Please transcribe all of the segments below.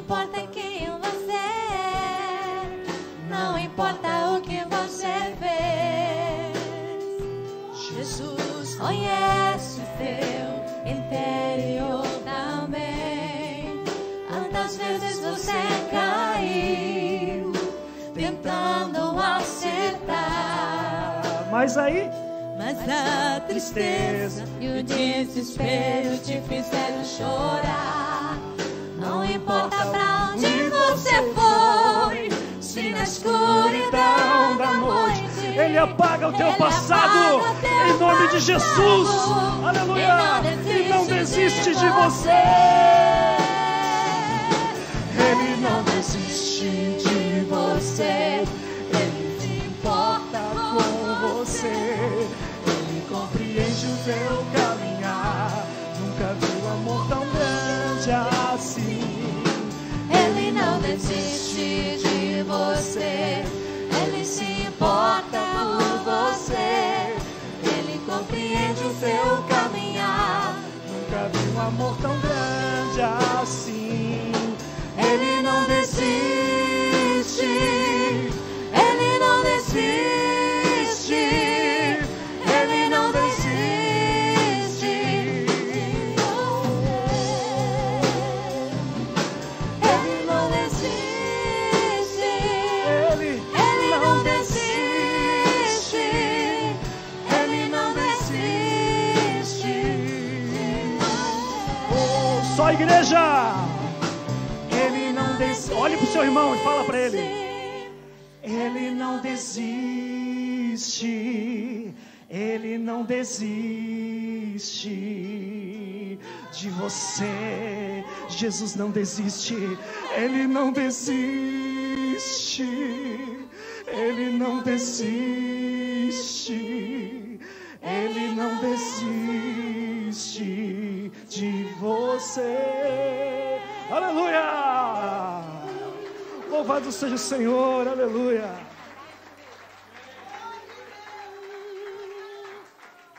importa quem você é, não importa o que você fez. Jesus conhece o teu interior também. Quantas vezes você caiu tentando acertar, Mas a tristeza e o desespero te fizeram chorar. Não importa pra onde você foi, se na escuridão da noite Ele apaga o teu passado, em nome de Jesus. Aleluia! E não desiste de você. Ele não desiste de você. Ele se importa com você. Ele compreende o teu caminhar. Nunca viu amor tão grande assim. Ele não desiste de você. Ele se importa por você. Ele compreende o teu caminhar. Nunca vi um amor tão grande assim. Ele não desiste. Ele não desiste. Ele não desiste de você. Ele não desiste. Ele não desiste. Ele não desiste de você. Só a igreja. Ele não desiste. Olhe pro seu irmão e fala para ele. Ele não desiste. Ele não desiste de você. Jesus não desiste. Ele não desiste. Ele não desiste. Ele não desiste de você. Aleluia! Louvado seja o Senhor, aleluia!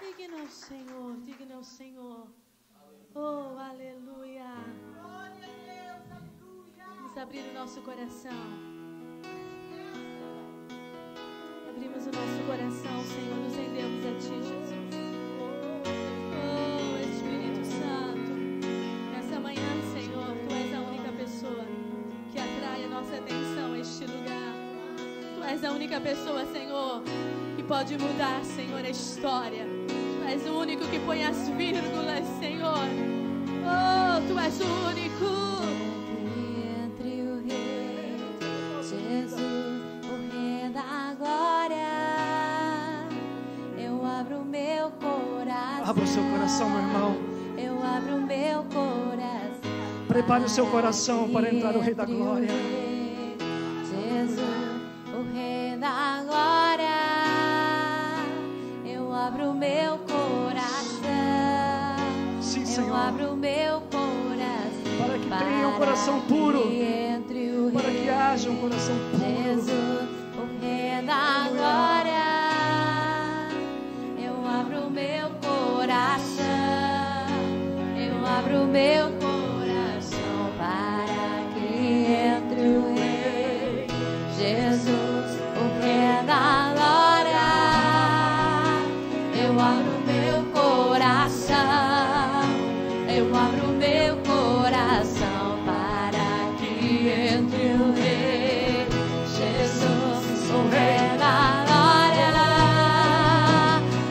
Digno é o Senhor, digno é o Senhor. Oh, aleluia! Vamos abrir o nosso coração. Abrimos o nosso coração, Senhor, nos rendemos a Ti, Jesus. Oh, Espírito Santo, nessa manhã, Senhor, Tu és a única pessoa que atrai a nossa atenção a este lugar. Tu és a única pessoa, Senhor, que pode mudar, Senhor, a história. Tu és o único que põe as vírgulas, Senhor. Oh, Tu és o único. Entre o Rei Jesus, o Rei da glória, eu abro meu coração. Abra o seu coração, meu irmão. Eu abro meu coração. Prepare o seu coração para entrar o Rei da glória. Jesus, o Rei da glória, eu abro meu coração. Sim, Eu Senhor. abro meu coração Para que tenha um coração puro. entre o Para que haja um coração puro. Jesus, o Rei da glória, eu abro meu coração. Eu abro meu coração para que entre o Rei Jesus, o Rei da glória. Eu abro meu coração. Eu abro meu coração para que entre o Rei Jesus, o Rei da glória.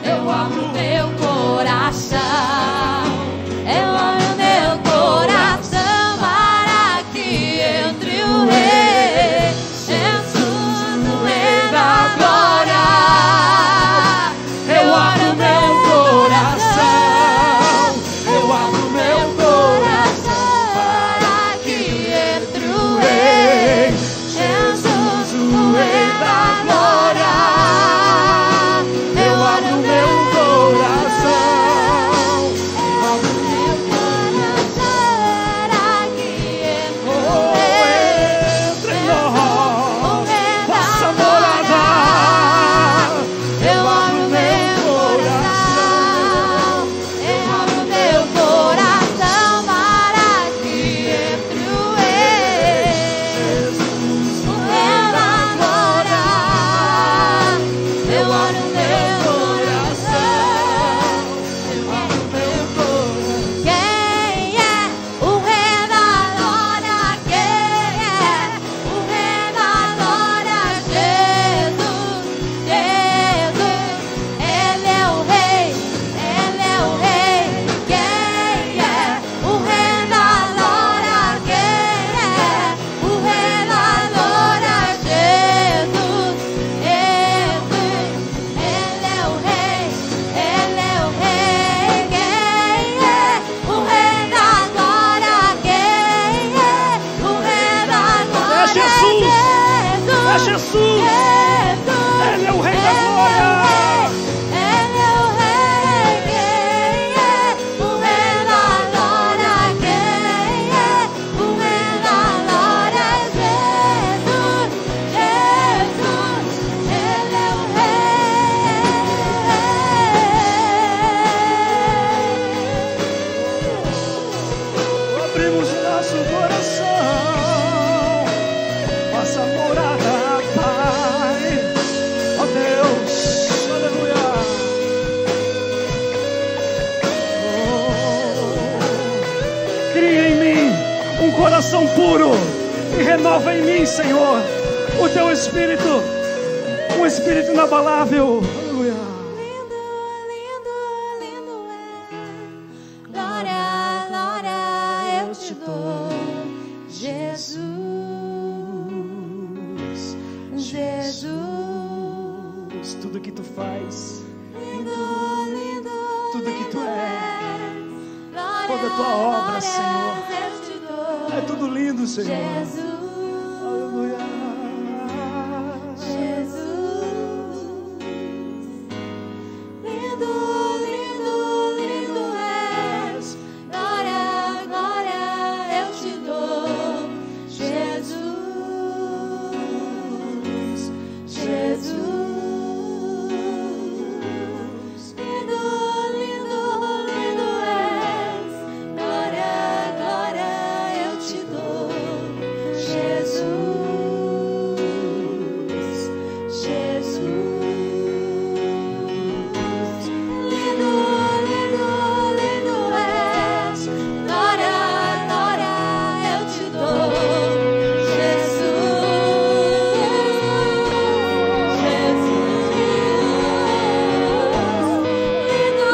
Eu abro meu coração. Eu abro meu coração para que entre o Rei Jesus, o Rei da glória. Eu abro meu coração. Eu abro meu coração para que entre o Rei Jesus. Ele é o Rei da glória. Coração puro e renova em mim, Senhor, o teu espírito, um espírito inabalável. Aleluia. Lindo, lindo, lindo é. Glória, glória eu te dou, Jesus, Jesus. Tudo que tu faz, Lindo, lindo, tudo que tu és, glória, toda a tua obra, Senhor, eu te dou, é tudo lindo, Senhor. Jesus. Aleluia. Lindo, lindo, lindo és. Glória, glória eu te dou, Jesus, Jesus. Lindo, lindo, lindo és. Glória, glória eu te dou, Jesus, Jesus. Lindo, lindo, lindo és. Glória, glória eu te dou, Jesus, Jesus. Lindo,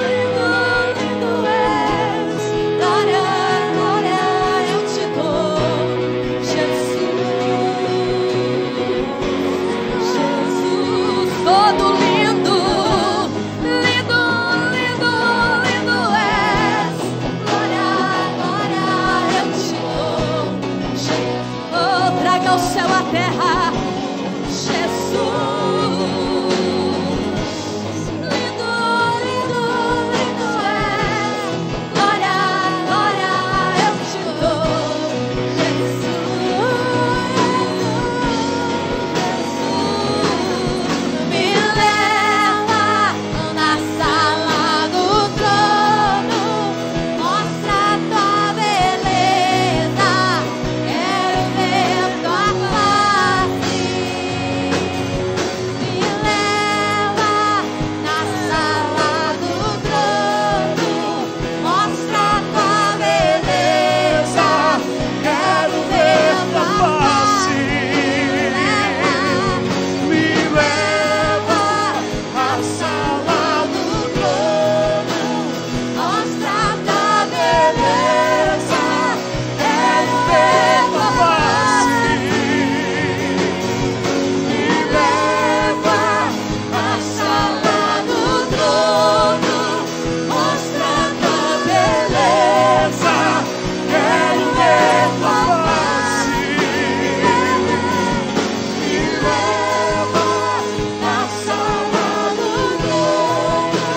lindo, lindo és. Glória, glória eu te dou, Jesus, Jesus. Todo lindo, lindo, lindo, lindo és. Glória, glória eu te dou, oh, traga o céu à terra, Jesus. Lindo, lindo, lindo és. Glória, glória eu te dou, Jesus, Jesus. Me leva na sala do trono, mostra a tua beleza, quero ver tua face. Me leva na sala do trono, mostra a tua beleza, Quero ver tua face. Me leva à sala do trono. mostra a tua beleza, quero ver tua face. Me leva A sala do trono, mostra a tua beleza, quero ver tua face. Me leva à sala do trono,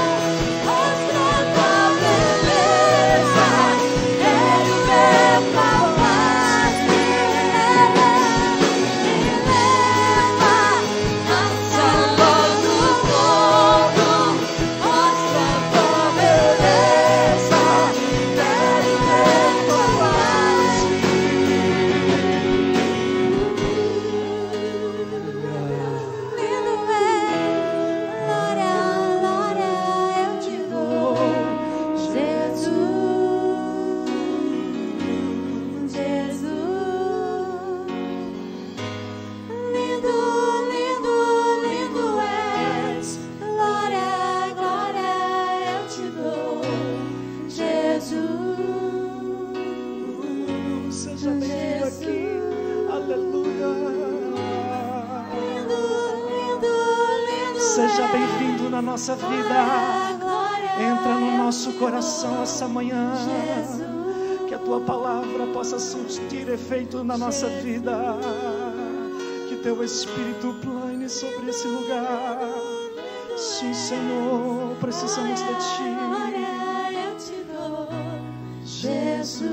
mostra a tua beleza, quero ver tua face. Me leva à sala do trono, mostra a tua beleza, quero ver tua face. Lindo é, glória, glória eu te dou, Jesus, Jesus. Lindo, lindo, lindo és. Glória, glória eu te dou, Jesus. Seja bem-vindo aqui. Aleluia. Lindo, lindo, lindo Seja és. bem-vindo na nossa vida. Glória, Entra no glória nosso eu te coração dou, essa manhã. Jesus. Que a tua palavra possa surtir efeito na nossa vida. Que teu Espírito plane sobre esse lugar. Sim, Senhor, precisamos de Ti. Glória eu te dou, Jesus,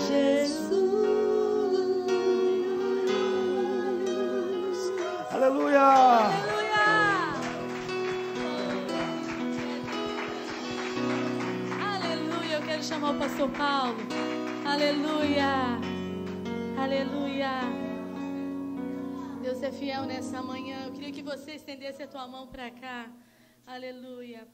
Jesus. Aleluia. Aleluia. Aleluia. Eu quero chamar o pastor Paulo. Aleluia. Aleluia. Deus é fiel nessa manhã. Eu queria que você estendesse a tua mão para cá. Aleluia.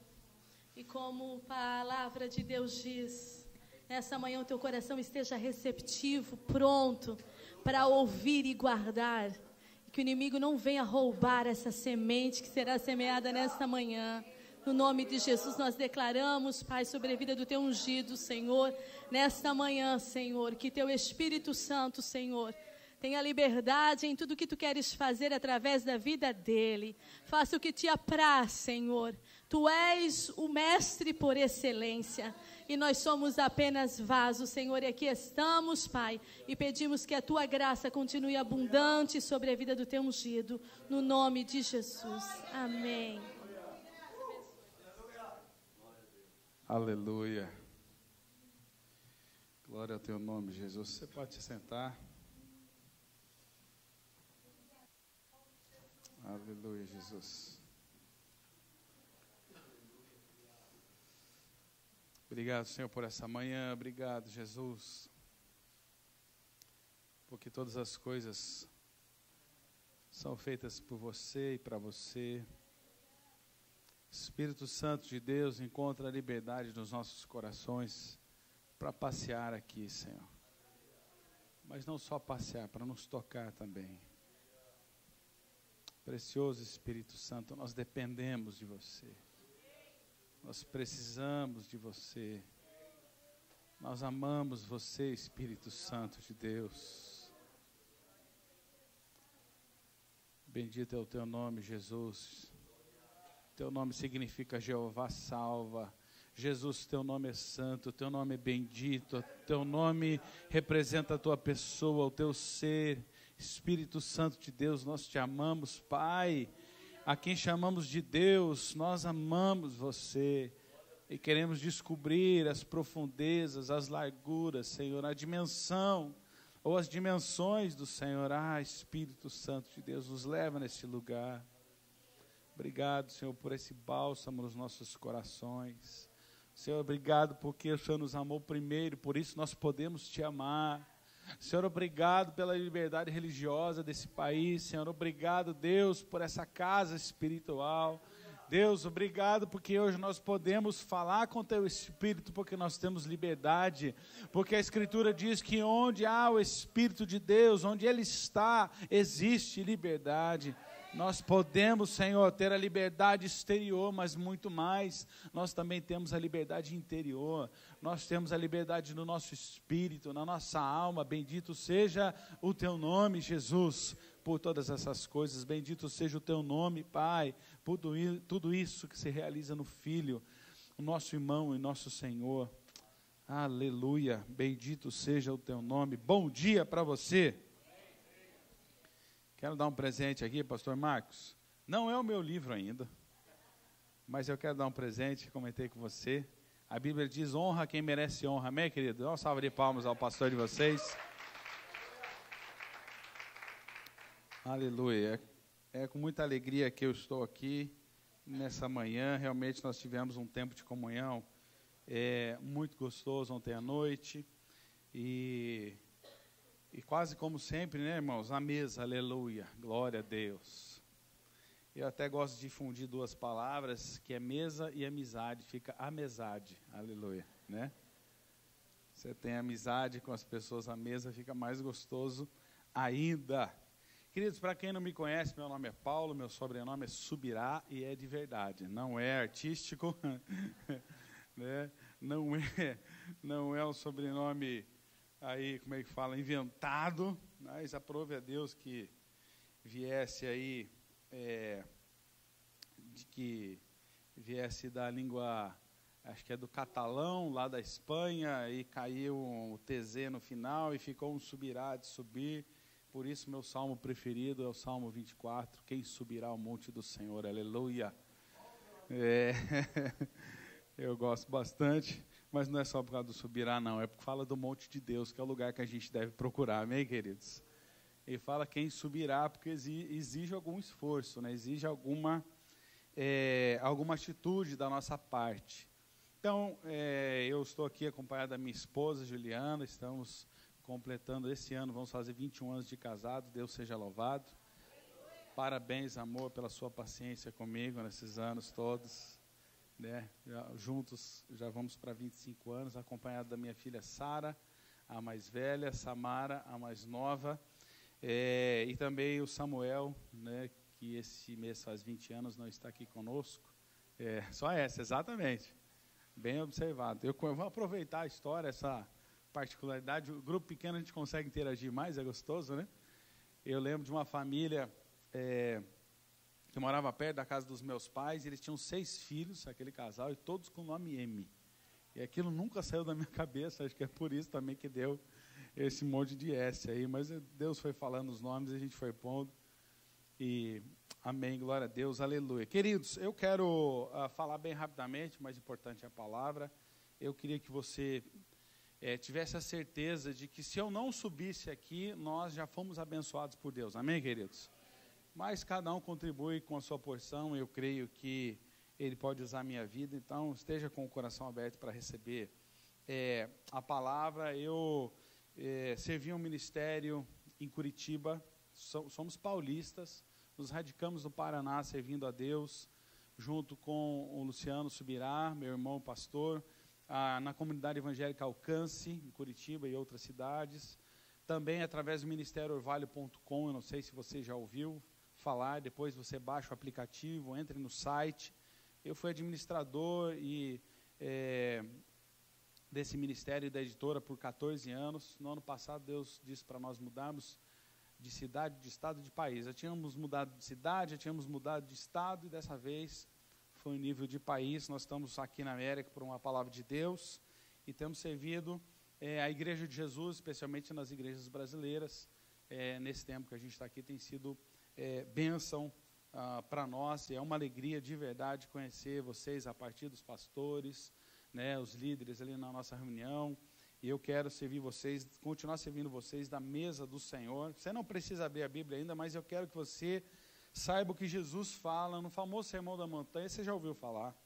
E como palavra de Deus diz, nessa manhã o teu coração esteja receptivo, pronto para ouvir e guardar. Que o inimigo não venha roubar essa semente que será semeada nesta manhã. No nome de Jesus nós declaramos, Pai, sobre a vida do teu ungido, Senhor, nesta manhã, Senhor, que teu Espírito Santo, Senhor, tenha liberdade em tudo que tu queres fazer através da vida dele. Faça o que te apraz, Senhor. Tu és o mestre por excelência e nós somos apenas vasos, Senhor, e aqui estamos, Pai, e pedimos que a tua graça continue abundante sobre a vida do teu ungido, no nome de Jesus. Amém. Aleluia. Glória ao teu nome, Jesus. Você pode se sentar. Aleluia, Jesus. Obrigado, Senhor, por essa manhã. Obrigado, Jesus. Porque todas as coisas são feitas por você e para você. Espírito Santo de Deus, encontra a liberdade nos nossos corações para passear aqui, Senhor. Mas não só passear, para nos tocar também. Precioso Espírito Santo, nós dependemos de você. Nós precisamos de você. Nós amamos você, Espírito Santo de Deus. Bendito é o teu nome, Jesus. Teu nome significa Jeová salva. Jesus, teu nome é santo, teu nome é bendito, teu nome representa a tua pessoa, o teu ser. Espírito Santo de Deus, nós te amamos, Pai. A quem chamamos de Deus, nós amamos você. E queremos descobrir as profundezas, as larguras, Senhor, a dimensão ou as dimensões do Senhor. Espírito Santo de Deus, nos leva nesse lugar. Obrigado, Senhor, por esse bálsamo nos nossos corações. Senhor, obrigado porque o Senhor nos amou primeiro, por isso nós podemos te amar. Senhor, obrigado pela liberdade religiosa desse país. Senhor, obrigado, Deus, por essa casa espiritual. Deus, obrigado porque hoje nós podemos falar com teu Espírito, porque nós temos liberdade, porque a Escritura diz que onde há o Espírito de Deus, onde Ele está, existe liberdade. Nós podemos, Senhor, ter a liberdade exterior, mas muito mais, nós também temos a liberdade interior, nós temos a liberdade no nosso espírito, na nossa alma. Bendito seja o teu nome, Jesus, por todas essas coisas. Bendito seja o teu nome, Pai, por tudo isso que se realiza no Filho, o nosso irmão e nosso Senhor. Aleluia, bendito seja o teu nome. Bom dia para você. Quero dar um presente aqui, pastor Marcos. Não é o meu livro ainda, mas eu quero dar um presente, comentei com você. A Bíblia diz, honra quem merece honra. Amém, querido? Dá uma salva de palmas ao pastor de vocês. Aleluia. É com muita alegria que eu estou aqui nessa manhã. Realmente nós tivemos um tempo de comunhão muito gostoso ontem à noite. E quase como sempre, né, irmãos, na mesa, aleluia, glória a Deus. Eu até gosto de fundir duas palavras, que é mesa e amizade, fica amizade, aleluia, né? Você tem amizade com as pessoas à mesa, fica mais gostoso ainda. Queridos, para quem não me conhece, meu nome é Paulo, meu sobrenome é Subirá e é de verdade, não é artístico, né? Não é um sobrenome aí, como é que fala, inventado, mas aprove a Deus que viesse aí, que viesse da língua acho que é do Catalão, lá da Espanha, e caiu o TZ no final, e ficou um subirá de subir. Por isso, meu salmo preferido é o Salmo 24, quem subirá ao monte do Senhor, aleluia. Eu gosto bastante, mas não é só por causa do subirá, não, é porque fala do monte de Deus, que é o lugar que a gente deve procurar, amém, queridos? Ele fala quem subirá, porque exige algum esforço, né? Exige alguma atitude da nossa parte. Então, eu estou aqui acompanhado da minha esposa, Juliana, estamos completando esse ano, vamos fazer 21 anos de casado, Deus seja louvado. Parabéns, amor, pela sua paciência comigo nesses anos todos, né? Juntos já vamos para 25 anos, acompanhado da minha filha Sara, a mais velha, Samara, a mais nova, e também o Samuel, né, que esse mês faz 20 anos, não está aqui conosco. Só essa, exatamente. Bem observado. Eu vou aproveitar a história, essa particularidade. O grupo pequeno a gente consegue interagir mais, é gostoso, né? Eu lembro de uma família que morava perto da casa dos meus pais, e eles tinham 6 filhos, aquele casal, e todos com o nome M. E aquilo nunca saiu da minha cabeça, acho que é por isso também que deu esse monte de S aí, mas Deus foi falando os nomes e a gente foi pondo. E amém, glória a Deus, aleluia. Queridos, eu quero falar bem rapidamente, o mais importante é a palavra. Eu queria que você tivesse a certeza de que se eu não subisse aqui, nós já fomos abençoados por Deus, amém, queridos? Mas cada um contribui com a sua porção, eu creio que Ele pode usar a minha vida, então esteja com o coração aberto para receber a palavra. Eu servi um ministério em Curitiba, somos paulistas, nos radicamos no Paraná servindo a Deus, junto com o Luciano Subirá, meu irmão pastor, na comunidade evangélica Alcance, em Curitiba e outras cidades, também através do Ministério Orvalho.com, eu não sei se você já ouviu falar, depois você baixa o aplicativo, entre no site. Eu fui administrador desse ministério e da editora por 14 anos. No ano passado, Deus disse para nós mudarmos de cidade, de estado, de país. Já tínhamos mudado de cidade, já tínhamos mudado de estado, e dessa vez foi um nível de país. Nós estamos aqui na América por uma palavra de Deus, e temos servido a Igreja de Jesus, especialmente nas igrejas brasileiras. Nesse tempo que a gente está aqui, tem sido bênção para nós, e é uma alegria de verdade conhecer vocês a partir dos pastores, né, os líderes ali na nossa reunião. E eu quero servir vocês, continuar servindo vocês da mesa do Senhor. Você não precisa abrir a Bíblia ainda, mas eu quero que você saiba o que Jesus fala no famoso Sermão da Montanha. Você já ouviu falar?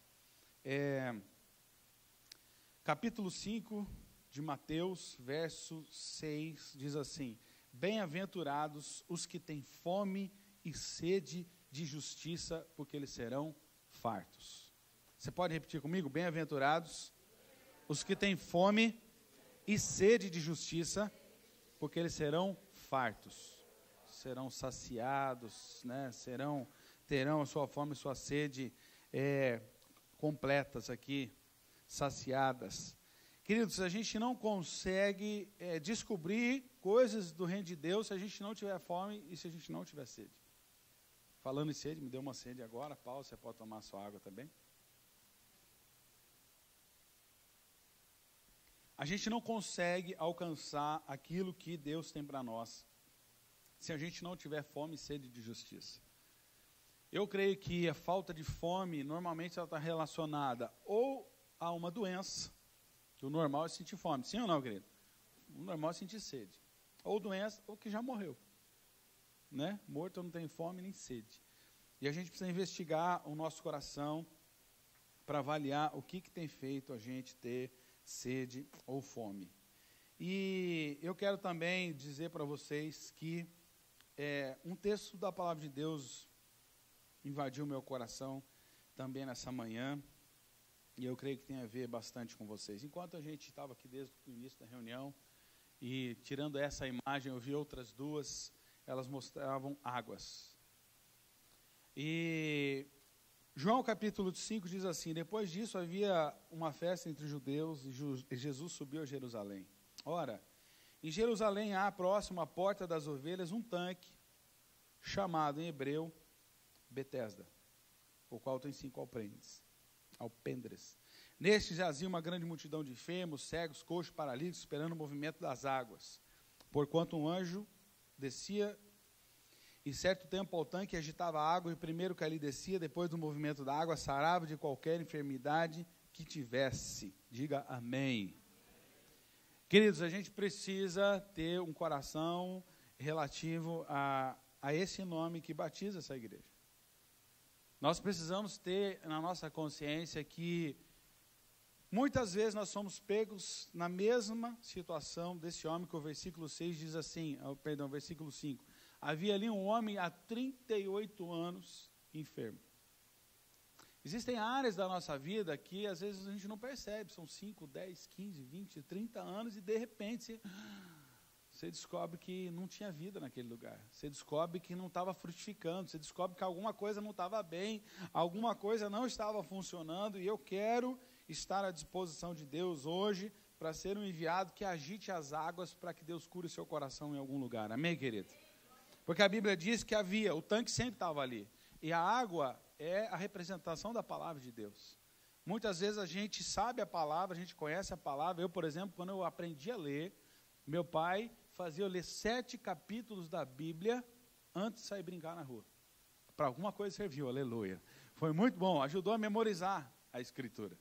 Capítulo 5 de Mateus, verso 6, diz assim: bem-aventurados os que têm fome e sede de justiça, porque eles serão fartos. Você pode repetir comigo? Bem-aventurados os que têm fome e sede de justiça, porque eles serão fartos, serão saciados, né? Terão a sua fome e sua sede completas aqui, saciadas. Queridos, a gente não consegue descobrir coisas do reino de Deus se a gente não tiver fome e se a gente não tiver sede. Falando em sede, me deu uma sede agora. Paulo, você pode tomar sua água também? A gente não consegue alcançar aquilo que Deus tem para nós se a gente não tiver fome e sede de justiça. Eu creio que a falta de fome, normalmente ela está relacionada ou a uma doença, que o normal é sentir fome. Sim ou não, querido? O normal é sentir sede. Ou doença, ou que já morreu. Né? Morto não tem fome nem sede. E a gente precisa investigar o nosso coração para avaliar o que tem feito a gente ter sede ou fome. E eu quero também dizer para vocês que um texto da palavra de Deus invadiu meu coração também nessa manhã, e eu creio que tem a ver bastante com vocês. Enquanto a gente estava aqui desde o início da reunião, e tirando essa imagem, eu vi outras duas, elas mostravam águas. E João capítulo 5 diz assim: depois disso havia uma festa entre os judeus, e Jesus subiu a Jerusalém. Ora, em Jerusalém há, próximo à porta das ovelhas, um tanque, chamado em hebreu Betesda, o qual tem 5 alpendres. Neste jazia uma grande multidão de enfermos, cegos, coxos, paralíticos, esperando o movimento das águas. Porquanto um anjo descia, e certo tempo ao tanque agitava a água, e primeiro que ali descia, depois do movimento da água, sarava de qualquer enfermidade que tivesse. Diga amém. Queridos, a gente precisa ter um coração relativo a esse nome que batiza essa igreja. Nós precisamos ter na nossa consciência que muitas vezes nós somos pegos na mesma situação desse homem, que o versículo 6 diz assim, versículo 5. Havia ali um homem há 38 anos enfermo. Existem áreas da nossa vida que às vezes a gente não percebe, são 5, 10, 15, 20, 30 anos e de repente você descobre que não tinha vida naquele lugar, você descobre que não estava frutificando, você descobre que alguma coisa não estava bem, alguma coisa não estava funcionando, e eu quero estar à disposição de Deus hoje para ser um enviado que agite as águas para que Deus cure o seu coração em algum lugar, amém, querido? Porque a Bíblia diz que o tanque sempre estava ali, e a água é a representação da palavra de Deus. Muitas vezes a gente sabe a palavra, a gente conhece a palavra. Eu, por exemplo, quando eu aprendi a ler, meu pai fazia eu ler 7 capítulos da Bíblia antes de sair brincar na rua. Para alguma coisa serviu, aleluia. Foi muito bom, ajudou a memorizar a Escritura.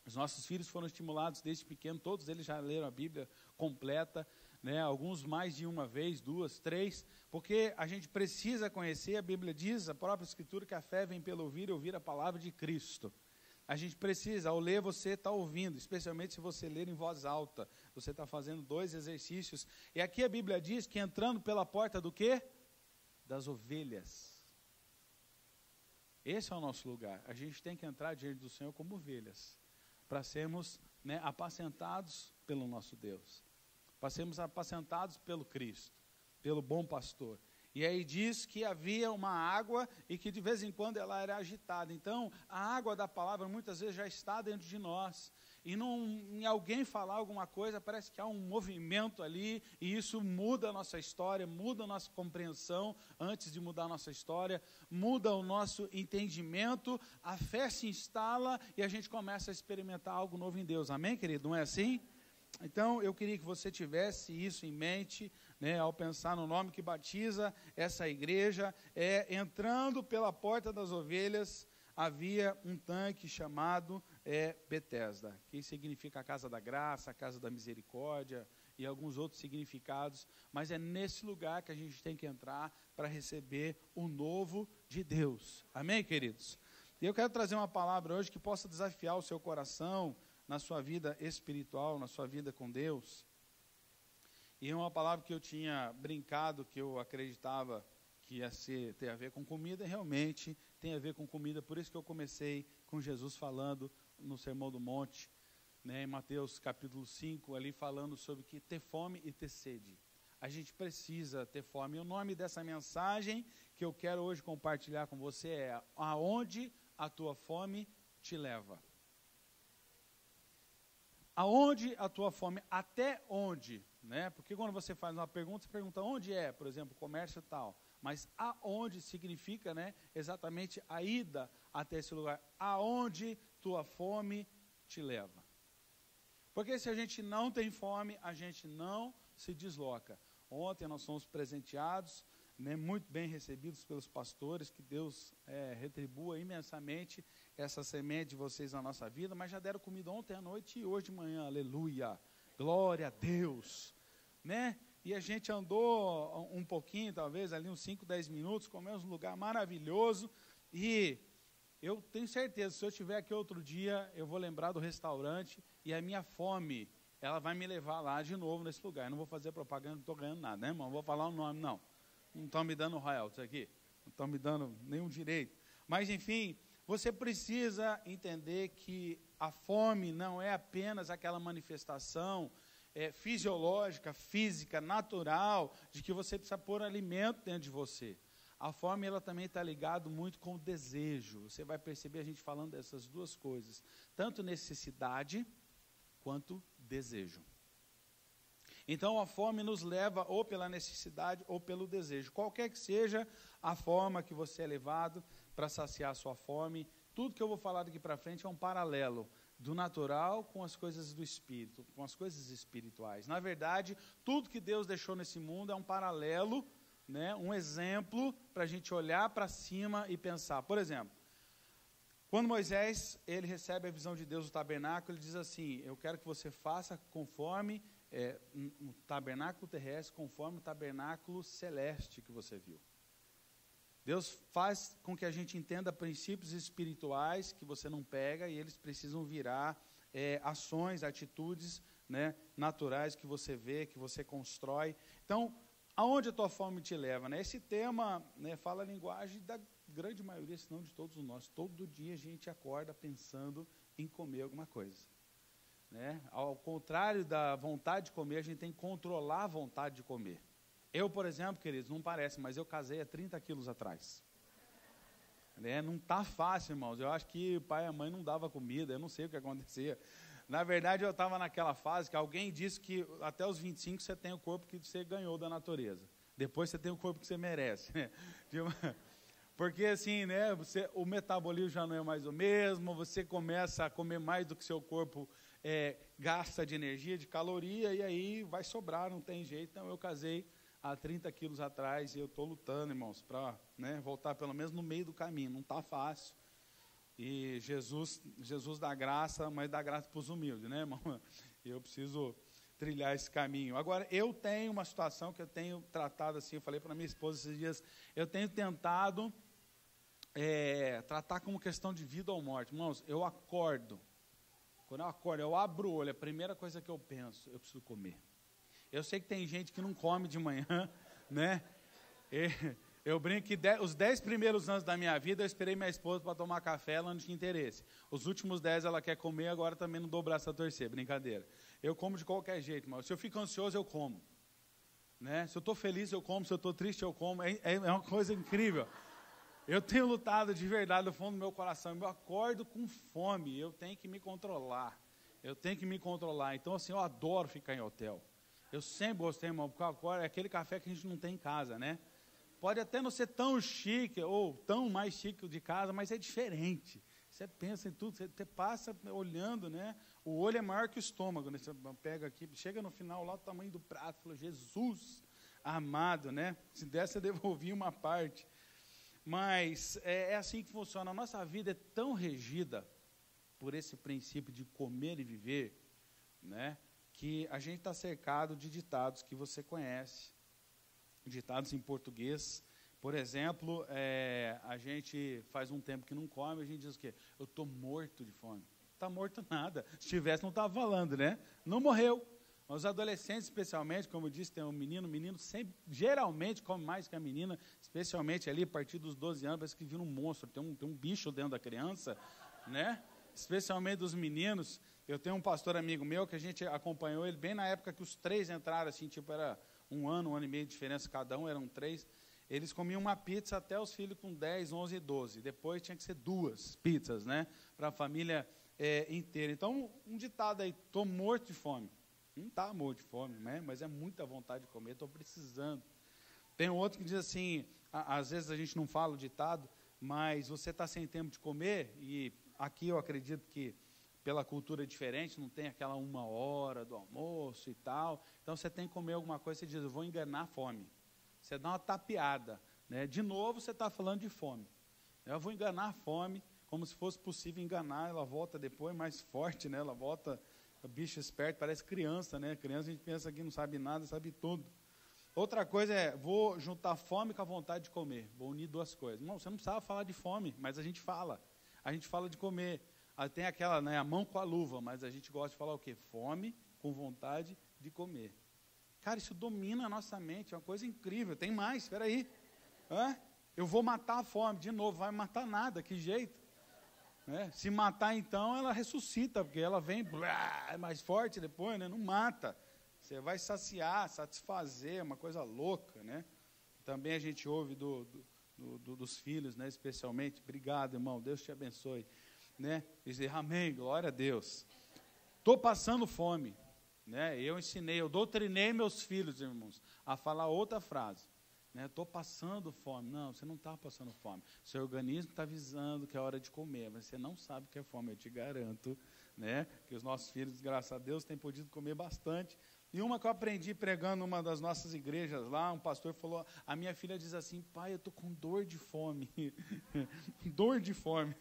Os nossos filhos foram estimulados desde pequeno, todos eles já leram a Bíblia completa, né? Alguns mais de uma vez, 2, 3, porque a gente precisa conhecer. A Bíblia diz, a própria Escritura, que a fé vem pelo ouvir e ouvir a palavra de Cristo. A gente precisa, ao ler, você está ouvindo, especialmente se você ler em voz alta, você está fazendo 2 exercícios. E aqui a Bíblia diz que entrando pela porta do quê? Das ovelhas. Esse é o nosso lugar. A gente tem que entrar diante do Senhor como ovelhas, para sermos, né, apacentados pelo nosso Deus, para sermos apacentados pelo Cristo, pelo bom pastor. E aí diz que havia uma água e que de vez em quando ela era agitada. Então, a água da palavra muitas vezes já está dentro de nós. E em alguém falar alguma coisa, parece que há um movimento ali, e isso muda a nossa história, muda a nossa compreensão, antes de mudar a nossa história, muda o nosso entendimento, a fé se instala e a gente começa a experimentar algo novo em Deus. Amém, querido? Não é assim? Então, eu queria que você tivesse isso em mente, né, ao pensar no nome que batiza essa igreja. Entrando pela porta das ovelhas, havia um tanque chamado Betesda, que significa a casa da graça, a casa da misericórdia e alguns outros significados, mas é nesse lugar que a gente tem que entrar para receber o novo de Deus. Amém, queridos? E eu quero trazer uma palavra hoje que possa desafiar o seu coração na sua vida espiritual, na sua vida com Deus. E é uma palavra que eu tinha brincado, que eu acreditava que ia ter a ver com comida, e realmente tem a ver com comida. Por isso que eu comecei com Jesus falando no Sermão do Monte, né, em Mateus capítulo 5, ali falando sobre que ter fome e ter sede. A gente precisa ter fome. E o nome dessa mensagem que eu quero hoje compartilhar com você é: aonde a tua fome te leva? Aonde a tua fome, até onde, né? Porque quando você faz uma pergunta, você pergunta onde é, por exemplo, comércio e tal. Mas aonde significa, né, exatamente a ida até esse lugar. Aonde tua fome te leva. Porque se a gente não tem fome, a gente não se desloca. Ontem nós fomos presenteados, né, muito bem recebidos pelos pastores, que Deus retribua imensamente essa semente de vocês na nossa vida, mas já deram comida ontem à noite e hoje de manhã, aleluia, glória a Deus, né? E a gente andou um pouquinho, talvez ali uns 5, 10 minutos, comemos um lugar maravilhoso, e eu tenho certeza, se eu estiver aqui outro dia, eu vou lembrar do restaurante, e a minha fome, ela vai me levar lá de novo nesse lugar. Eu não vou fazer propaganda, não estou ganhando nada, né, irmão? Não vou falar o nome, não. Não estão me dando royalties aqui, não estão me dando nenhum direito. Mas, enfim, você precisa entender que a fome não é apenas aquela manifestação fisiológica, física, natural, de que você precisa pôr alimento dentro de você. A fome, ela também está ligada muito com o desejo. Você vai perceber a gente falando dessas duas coisas, tanto necessidade quanto desejo. Então, a fome nos leva ou pela necessidade ou pelo desejo. Qualquer que seja a forma que você é levado para saciar a sua fome, tudo que eu vou falar daqui para frente é um paralelo do natural com as coisas do espírito, com as coisas espirituais. Na verdade, tudo que Deus deixou nesse mundo é um paralelo, né, um exemplo para a gente olhar para cima e pensar. Por exemplo, quando Moisés ele recebe a visão de Deus do tabernáculo, ele diz assim: eu quero que você faça conforme um tabernáculo terrestre, conforme o tabernáculo celeste que você viu. Deus faz com que a gente entenda princípios espirituais que você não pega e eles precisam virar ações, atitudes, né, naturais que você vê, que você constrói. Então, aonde a tua fome te leva? Né? Esse tema, né, fala a linguagem da grande maioria, se não de todos nós. Todo dia a gente acorda pensando em comer alguma coisa. Né? Ao contrário da vontade de comer, a gente tem que controlar a vontade de comer. Eu, por exemplo, queridos, não parece, mas eu casei há 30 quilos atrás. Né? Não está fácil, irmãos. Eu acho que o pai e a mãe não davam comida, eu não sei o que acontecia. Na verdade, eu estava naquela fase que alguém disse que até os 25 você tem o corpo que você ganhou da natureza. Depois você tem o corpo que você merece. Né? Porque assim, né, o metabolismo já não é mais o mesmo, você começa a comer mais do que seu corpo gasta de energia, de caloria, e aí vai sobrar, não tem jeito. Então eu casei há 30 quilos atrás e eu estou lutando, irmãos, para, né, voltar pelo menos no meio do caminho. Não está fácil. E Jesus dá graça, mas dá graça para os humildes, né, irmão? E eu preciso trilhar esse caminho. Agora, eu tenho uma situação que eu tenho tratado assim, eu falei para minha esposa esses dias, eu tenho tentado tratar como questão de vida ou morte. Irmãos, eu acordo, quando eu acordo, eu abro o olho, a primeira coisa que eu penso, eu preciso comer. Eu sei que tem gente que não come de manhã, né? Eu brinco que os 10 primeiros anos da minha vida, eu esperei minha esposa para tomar café, ela não tinha interesse. Os últimos 10 ela quer comer, agora também não dou o braço a torcer, brincadeira. Eu como de qualquer jeito, mas se eu fico ansioso, eu como. Né? Se eu estou feliz, eu como, se eu estou triste, eu como. É uma coisa incrível. Eu tenho lutado de verdade no fundo do meu coração, eu acordo com fome, eu tenho que me controlar. Então, assim, eu adoro ficar em hotel. Eu sempre gostei, irmão, porque agora é aquele café que a gente não tem em casa, né? Pode até não ser tão chique, ou tão mais chique de casa, mas é diferente. Você pensa em tudo, você passa olhando, né? O olho é maior que o estômago, né? Você pega aqui, chega no final lá, o tamanho do prato, fala, Jesus amado, né? Se desse, eu devolvia uma parte. Mas é assim que funciona. A nossa vida é tão regida por esse princípio de comer e viver, né? Que a gente está cercado de ditados que você conhece, ditados em português. Por exemplo, a gente faz um tempo que não come, a gente diz o quê? Eu estou morto de fome. Está morto nada. Se tivesse, não estava falando, né? Não morreu. Os adolescentes, especialmente, como eu disse, tem um menino sempre, geralmente come mais que a menina, especialmente ali a partir dos 12 anos, parece que vira um monstro, tem um bicho dentro da criança, né? Especialmente dos meninos. Eu tenho um pastor amigo meu que a gente acompanhou ele bem na época que os 3 entraram, assim, tipo, era um ano e meio de diferença cada um, eram 3. Eles comiam uma pizza até os filhos com 10, 11 e 12. Depois tinha que ser 2 pizzas, né? Para a família inteira. Então, um ditado aí, estou morto de fome. Não está morto de fome, né? Mas é muita vontade de comer, estou precisando. Tem outro que diz assim, às vezes a gente não fala o ditado, mas você está sem tempo de comer, e aqui eu acredito que pela cultura diferente, não tem aquela 1 hora do almoço e tal, então você tem que comer alguma coisa, você diz, eu vou enganar a fome. Você dá uma tapeada, né? De novo você está falando de fome. Eu vou enganar a fome, como se fosse possível enganar, ela volta depois mais forte, né? Ela volta, bicho esperto, parece criança, né? Criança a gente pensa que não sabe nada, sabe tudo. Outra coisa vou juntar fome com a vontade de comer, vou unir 2 coisas. Não, você não precisava falar de fome, mas a gente fala de comer. Tem aquela, né, a mão com a luva, mas a gente gosta de falar o quê? Fome com vontade de comer. Cara, isso domina a nossa mente, é uma coisa incrível. Tem mais, espera aí. Eu vou matar a fome, de novo, vai matar nada, que jeito? Se matar, então, ela ressuscita, porque ela vem mais forte depois, né? Não mata. Você vai saciar, satisfazer, é uma coisa louca, né? Também a gente ouve dos filhos, né, especialmente. Obrigado, irmão, Deus te abençoe. Né? Dizer amém, glória a Deus. Estou passando fome, né? Eu doutrinei meus filhos, irmãos, a falar outra frase. Estou passando fome. Não, você não está passando fome. Seu organismo está avisando que é hora de comer, mas você não sabe o que é fome, eu te garanto, né? Que os nossos filhos, graças a Deus, têm podido comer bastante. E uma que eu aprendi pregando numa das nossas igrejas lá, um pastor falou, a minha filha diz assim, pai, eu estou com dor de fome. Dor de fome.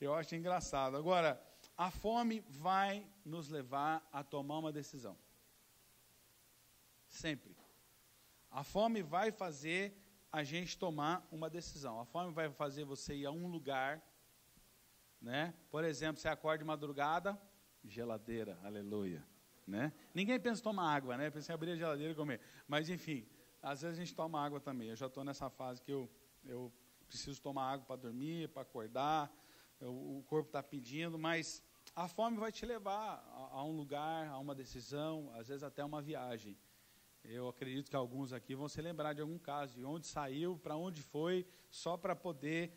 Eu acho engraçado. Agora, a fome vai nos levar a tomar uma decisão. Sempre. A fome vai fazer a gente tomar uma decisão. A fome vai fazer você ir a um lugar, né? Por exemplo, você acorda de madrugada, geladeira, aleluia, né? Ninguém pensa em tomar água, né? Pensa em abrir a geladeira e comer. Mas, enfim, às vezes a gente toma água também. Eu já estou nessa fase que eu preciso tomar água para dormir, para acordar. O corpo está pedindo, mas a fome vai te levar a um lugar, a uma decisão, às vezes até uma viagem. Eu acredito que alguns aqui vão se lembrar de algum caso, de onde saiu, para onde foi, só para poder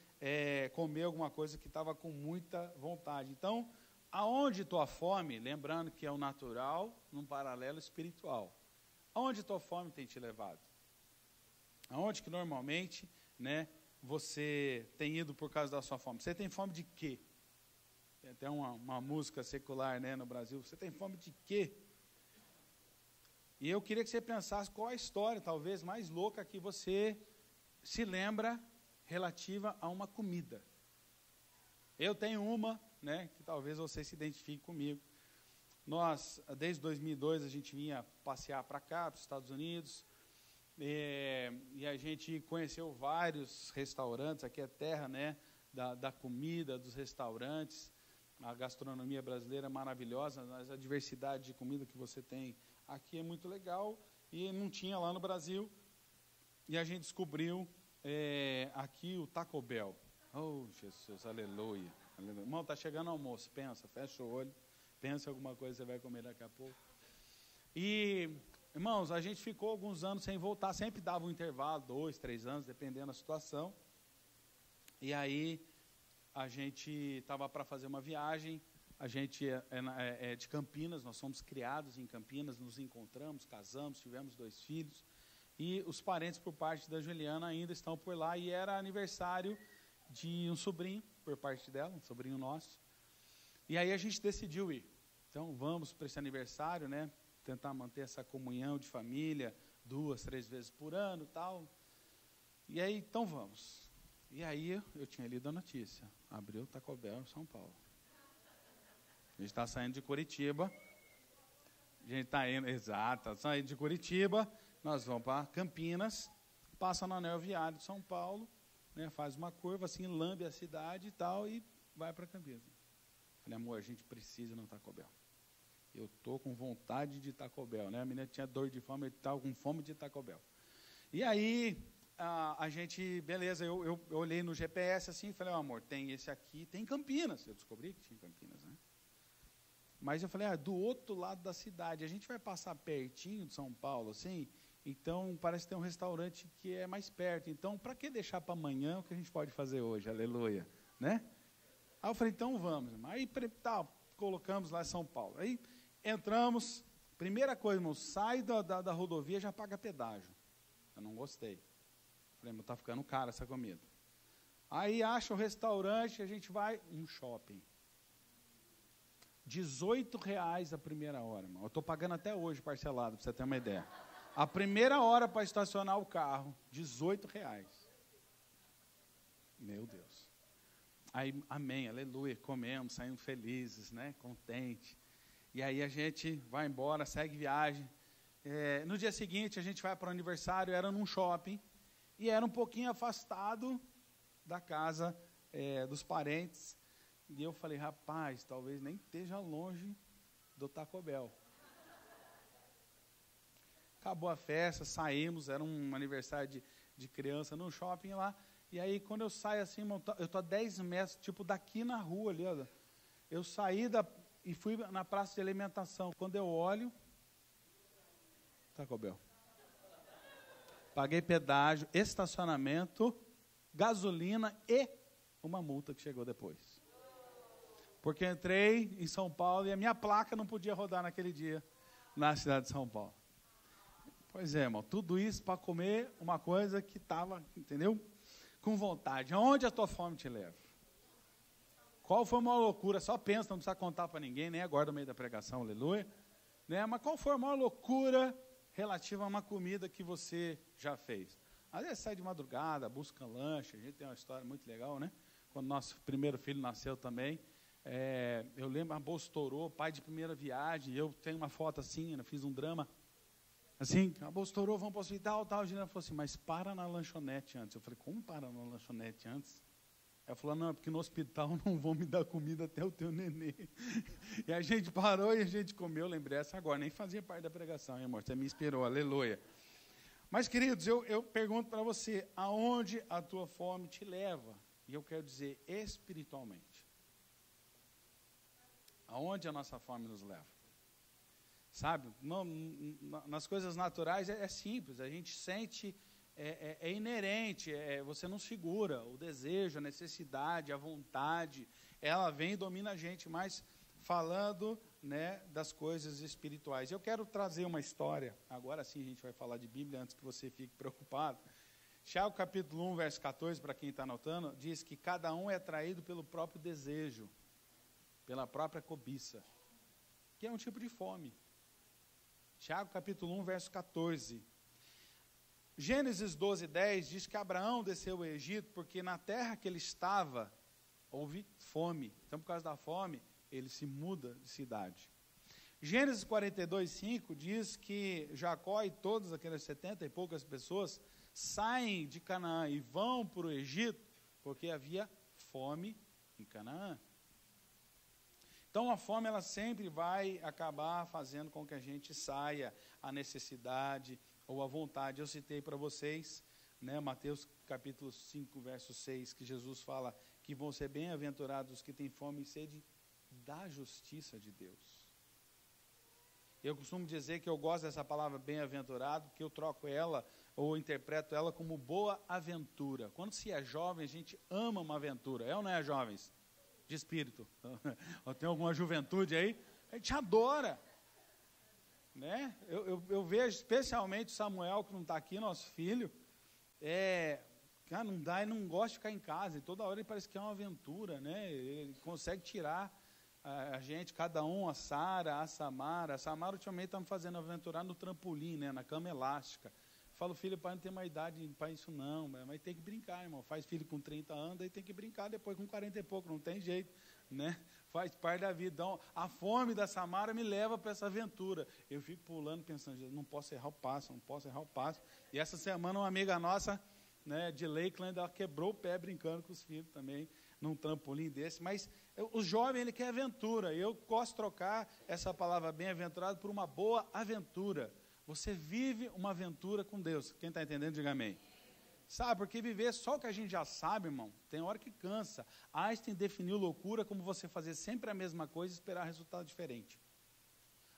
comer alguma coisa que estava com muita vontade. Então, aonde tua fome, lembrando que é o natural, num paralelo espiritual, aonde tua fome tem te levado? Aonde que normalmente, né, você tem ido por causa da sua fome? Você tem fome de quê? Tem até uma música secular, né, no Brasil. Você tem fome de quê? E eu queria que você pensasse qual a história, talvez, mais louca que você se lembra relativa a uma comida. Eu tenho uma, né, que talvez você se identifique comigo. Nós, desde 2002, a gente vinha passear para cá, para os Estados Unidos, e a gente conheceu vários restaurantes, aqui é terra, né, da comida, dos restaurantes. A gastronomia brasileira é maravilhosa, mas a diversidade de comida que você tem aqui é muito legal, e não tinha lá no Brasil, e a gente descobriu aqui o Taco Bell. Oh, Jesus, aleluia. Aleluia. Irmão, está chegando o almoço, pensa, fecha o olho, pensa em alguma coisa que você vai comer daqui a pouco. E, irmãos, a gente ficou alguns anos sem voltar, sempre dava um intervalo, 2, 3 anos, dependendo da situação, e aí a gente estava para fazer uma viagem. A gente é de Campinas, nós somos criados em Campinas, nos encontramos, casamos, tivemos 2 filhos, e os parentes por parte da Juliana ainda estão por lá, e era aniversário de um sobrinho, por parte dela, um sobrinho nosso, e aí a gente decidiu ir. Então vamos para esse aniversário, né, tentar manter essa comunhão de família, 2, 3 vezes por ano, tal, e aí, então vamos. E aí eu tinha lido a notícia, abriu o Taco Bell em São Paulo. A gente está saindo de Curitiba, a gente está indo, exato, saindo de Curitiba, nós vamos para Campinas, passa no anel viário de São Paulo, né, faz uma curva assim, lambe a cidade e tal, e vai para Campinas. Falei, amor, a gente precisa ir no Taco Bell. Eu estou com vontade de Taco Bell, né? A menina tinha dor de fome, eu estava com fome de Taco Bell. E aí, a gente, beleza, eu olhei no GPS assim e falei, amor, tem esse aqui, tem em Campinas. Eu descobri que tinha em Campinas, né? Mas eu falei, do outro lado da cidade, a gente vai passar pertinho de São Paulo, assim, então parece ter um restaurante que é mais perto. Então, para que deixar para amanhã o que a gente pode fazer hoje? Aleluia, né? Aí eu falei, então vamos. Aí colocamos lá em São Paulo. Aí entramos, primeira coisa, irmão, sai da rodovia, já paga pedágio. Eu não gostei. Falei, está ficando caro essa comida. Aí acha o restaurante, a gente vai no shopping. R$18 a primeira hora, irmão. Eu estou pagando até hoje parcelado, para você ter uma ideia. A primeira hora para estacionar o carro, R$18. Meu Deus. Aí, amém, aleluia, comemos, saímos felizes, né, contentes. E aí a gente vai embora, segue viagem. No dia seguinte, a gente vai para o aniversário, era num shopping, e era um pouquinho afastado da casa dos parentes. E eu falei, rapaz, talvez nem esteja longe do Taco Bell. Acabou a festa, saímos, era um aniversário de criança no shopping lá. E aí, quando eu saio assim, eu estou a 10 metros, tipo daqui na rua ali, olha. Eu saí e fui na praça de alimentação. Quando eu olho, Taco Bell. Paguei pedágio, estacionamento, gasolina e uma multa que chegou depois. Porque entrei em São Paulo e a minha placa não podia rodar naquele dia na cidade de São Paulo. Pois é, irmão, tudo isso para comer uma coisa que estava, entendeu? Com vontade. Aonde a tua fome te leva? Qual foi a maior loucura? Só pensa, não precisa contar para ninguém, nem agora no meio da pregação, aleluia. Né? Mas qual foi a maior loucura relativa a uma comida que você já fez? Às vezes sai de madrugada, busca lanche, a gente tem uma história muito legal, né? Quando nosso primeiro filho nasceu também, eu lembro, a bolsa estourou, pai de primeira viagem, eu tenho uma foto assim, eu fiz um drama, assim, a bolsa estourou, vamos para o hospital, tal. A Gina falou assim, mas para na lanchonete antes. Eu falei, como para na lanchonete antes? Ela falou, não, é porque no hospital não vão me dar comida até o teu nenê. E a gente parou e a gente comeu, lembrei essa agora, nem fazia parte da pregação, hein, amor? Você me inspirou, aleluia. Mas, queridos, eu pergunto para você, aonde a tua fome te leva? E eu quero dizer, espiritualmente. Aonde a nossa fome nos leva? Sabe, nas coisas naturais é simples, a gente sente, é inerente, você não segura, o desejo, a necessidade, a vontade, ela vem e domina a gente, mas falando, né, das coisas espirituais. Eu quero trazer uma história, agora sim a gente vai falar de Bíblia, antes que você fique preocupado. Tiago capítulo 1, verso 14, para quem está anotando, diz que cada um é atraído pelo próprio desejo, pela própria cobiça, que é um tipo de fome. Tiago capítulo 1, verso 14. Gênesis 12, 10 diz que Abraão desceu ao Egito porque na terra que ele estava houve fome. Então, por causa da fome, ele se muda de cidade. Gênesis 42, 5 diz que Jacó e todas aquelas 70 e poucas pessoas saem de Canaã e vão para o Egito porque havia fome em Canaã. Então, a fome, ela sempre vai acabar fazendo com que a gente saia, a necessidade ou a vontade. Eu citei para vocês, né, Mateus capítulo 5, verso 6, que Jesus fala que vão ser bem-aventurados os que têm fome e sede da justiça de Deus. Eu costumo dizer que eu gosto dessa palavra bem-aventurado, porque eu troco ela, ou interpreto ela como boa aventura. Quando se é jovem, a gente ama uma aventura, é ou não é, jovens? De espírito. Tem alguma juventude aí? A gente adora. Né? Eu vejo especialmente Samuel, que não está aqui, nosso filho, cara, não dá, ele não gosta de ficar em casa, e toda hora ele parece que é uma aventura, né? Ele consegue tirar a gente, cada um, a Sara, a Samara. A Samara ultimamente está me fazendo aventurar no trampolim, né? Na cama elástica. Eu falo, filho, pai, não tem mais idade para isso não, mas tem que brincar, irmão. Faz filho com 30 anos, aí tem que brincar depois com 40 e pouco, não tem jeito, né? Faz parte da vida. Então, a fome da Samara me leva para essa aventura. Eu fico pulando, pensando, não posso errar o passo, não posso errar o passo. E essa semana uma amiga nossa, né, de Lakeland, ela quebrou o pé brincando com os filhos também, num trampolim desse. Mas o jovem, ele quer aventura. Eu gosto de trocar essa palavra bem-aventurado por uma boa aventura. Você vive uma aventura com Deus. Quem está entendendo, diga amém. Sabe, porque viver só o que a gente já sabe, irmão, tem hora que cansa. Einstein definiu loucura como você fazer sempre a mesma coisa e esperar resultado diferente.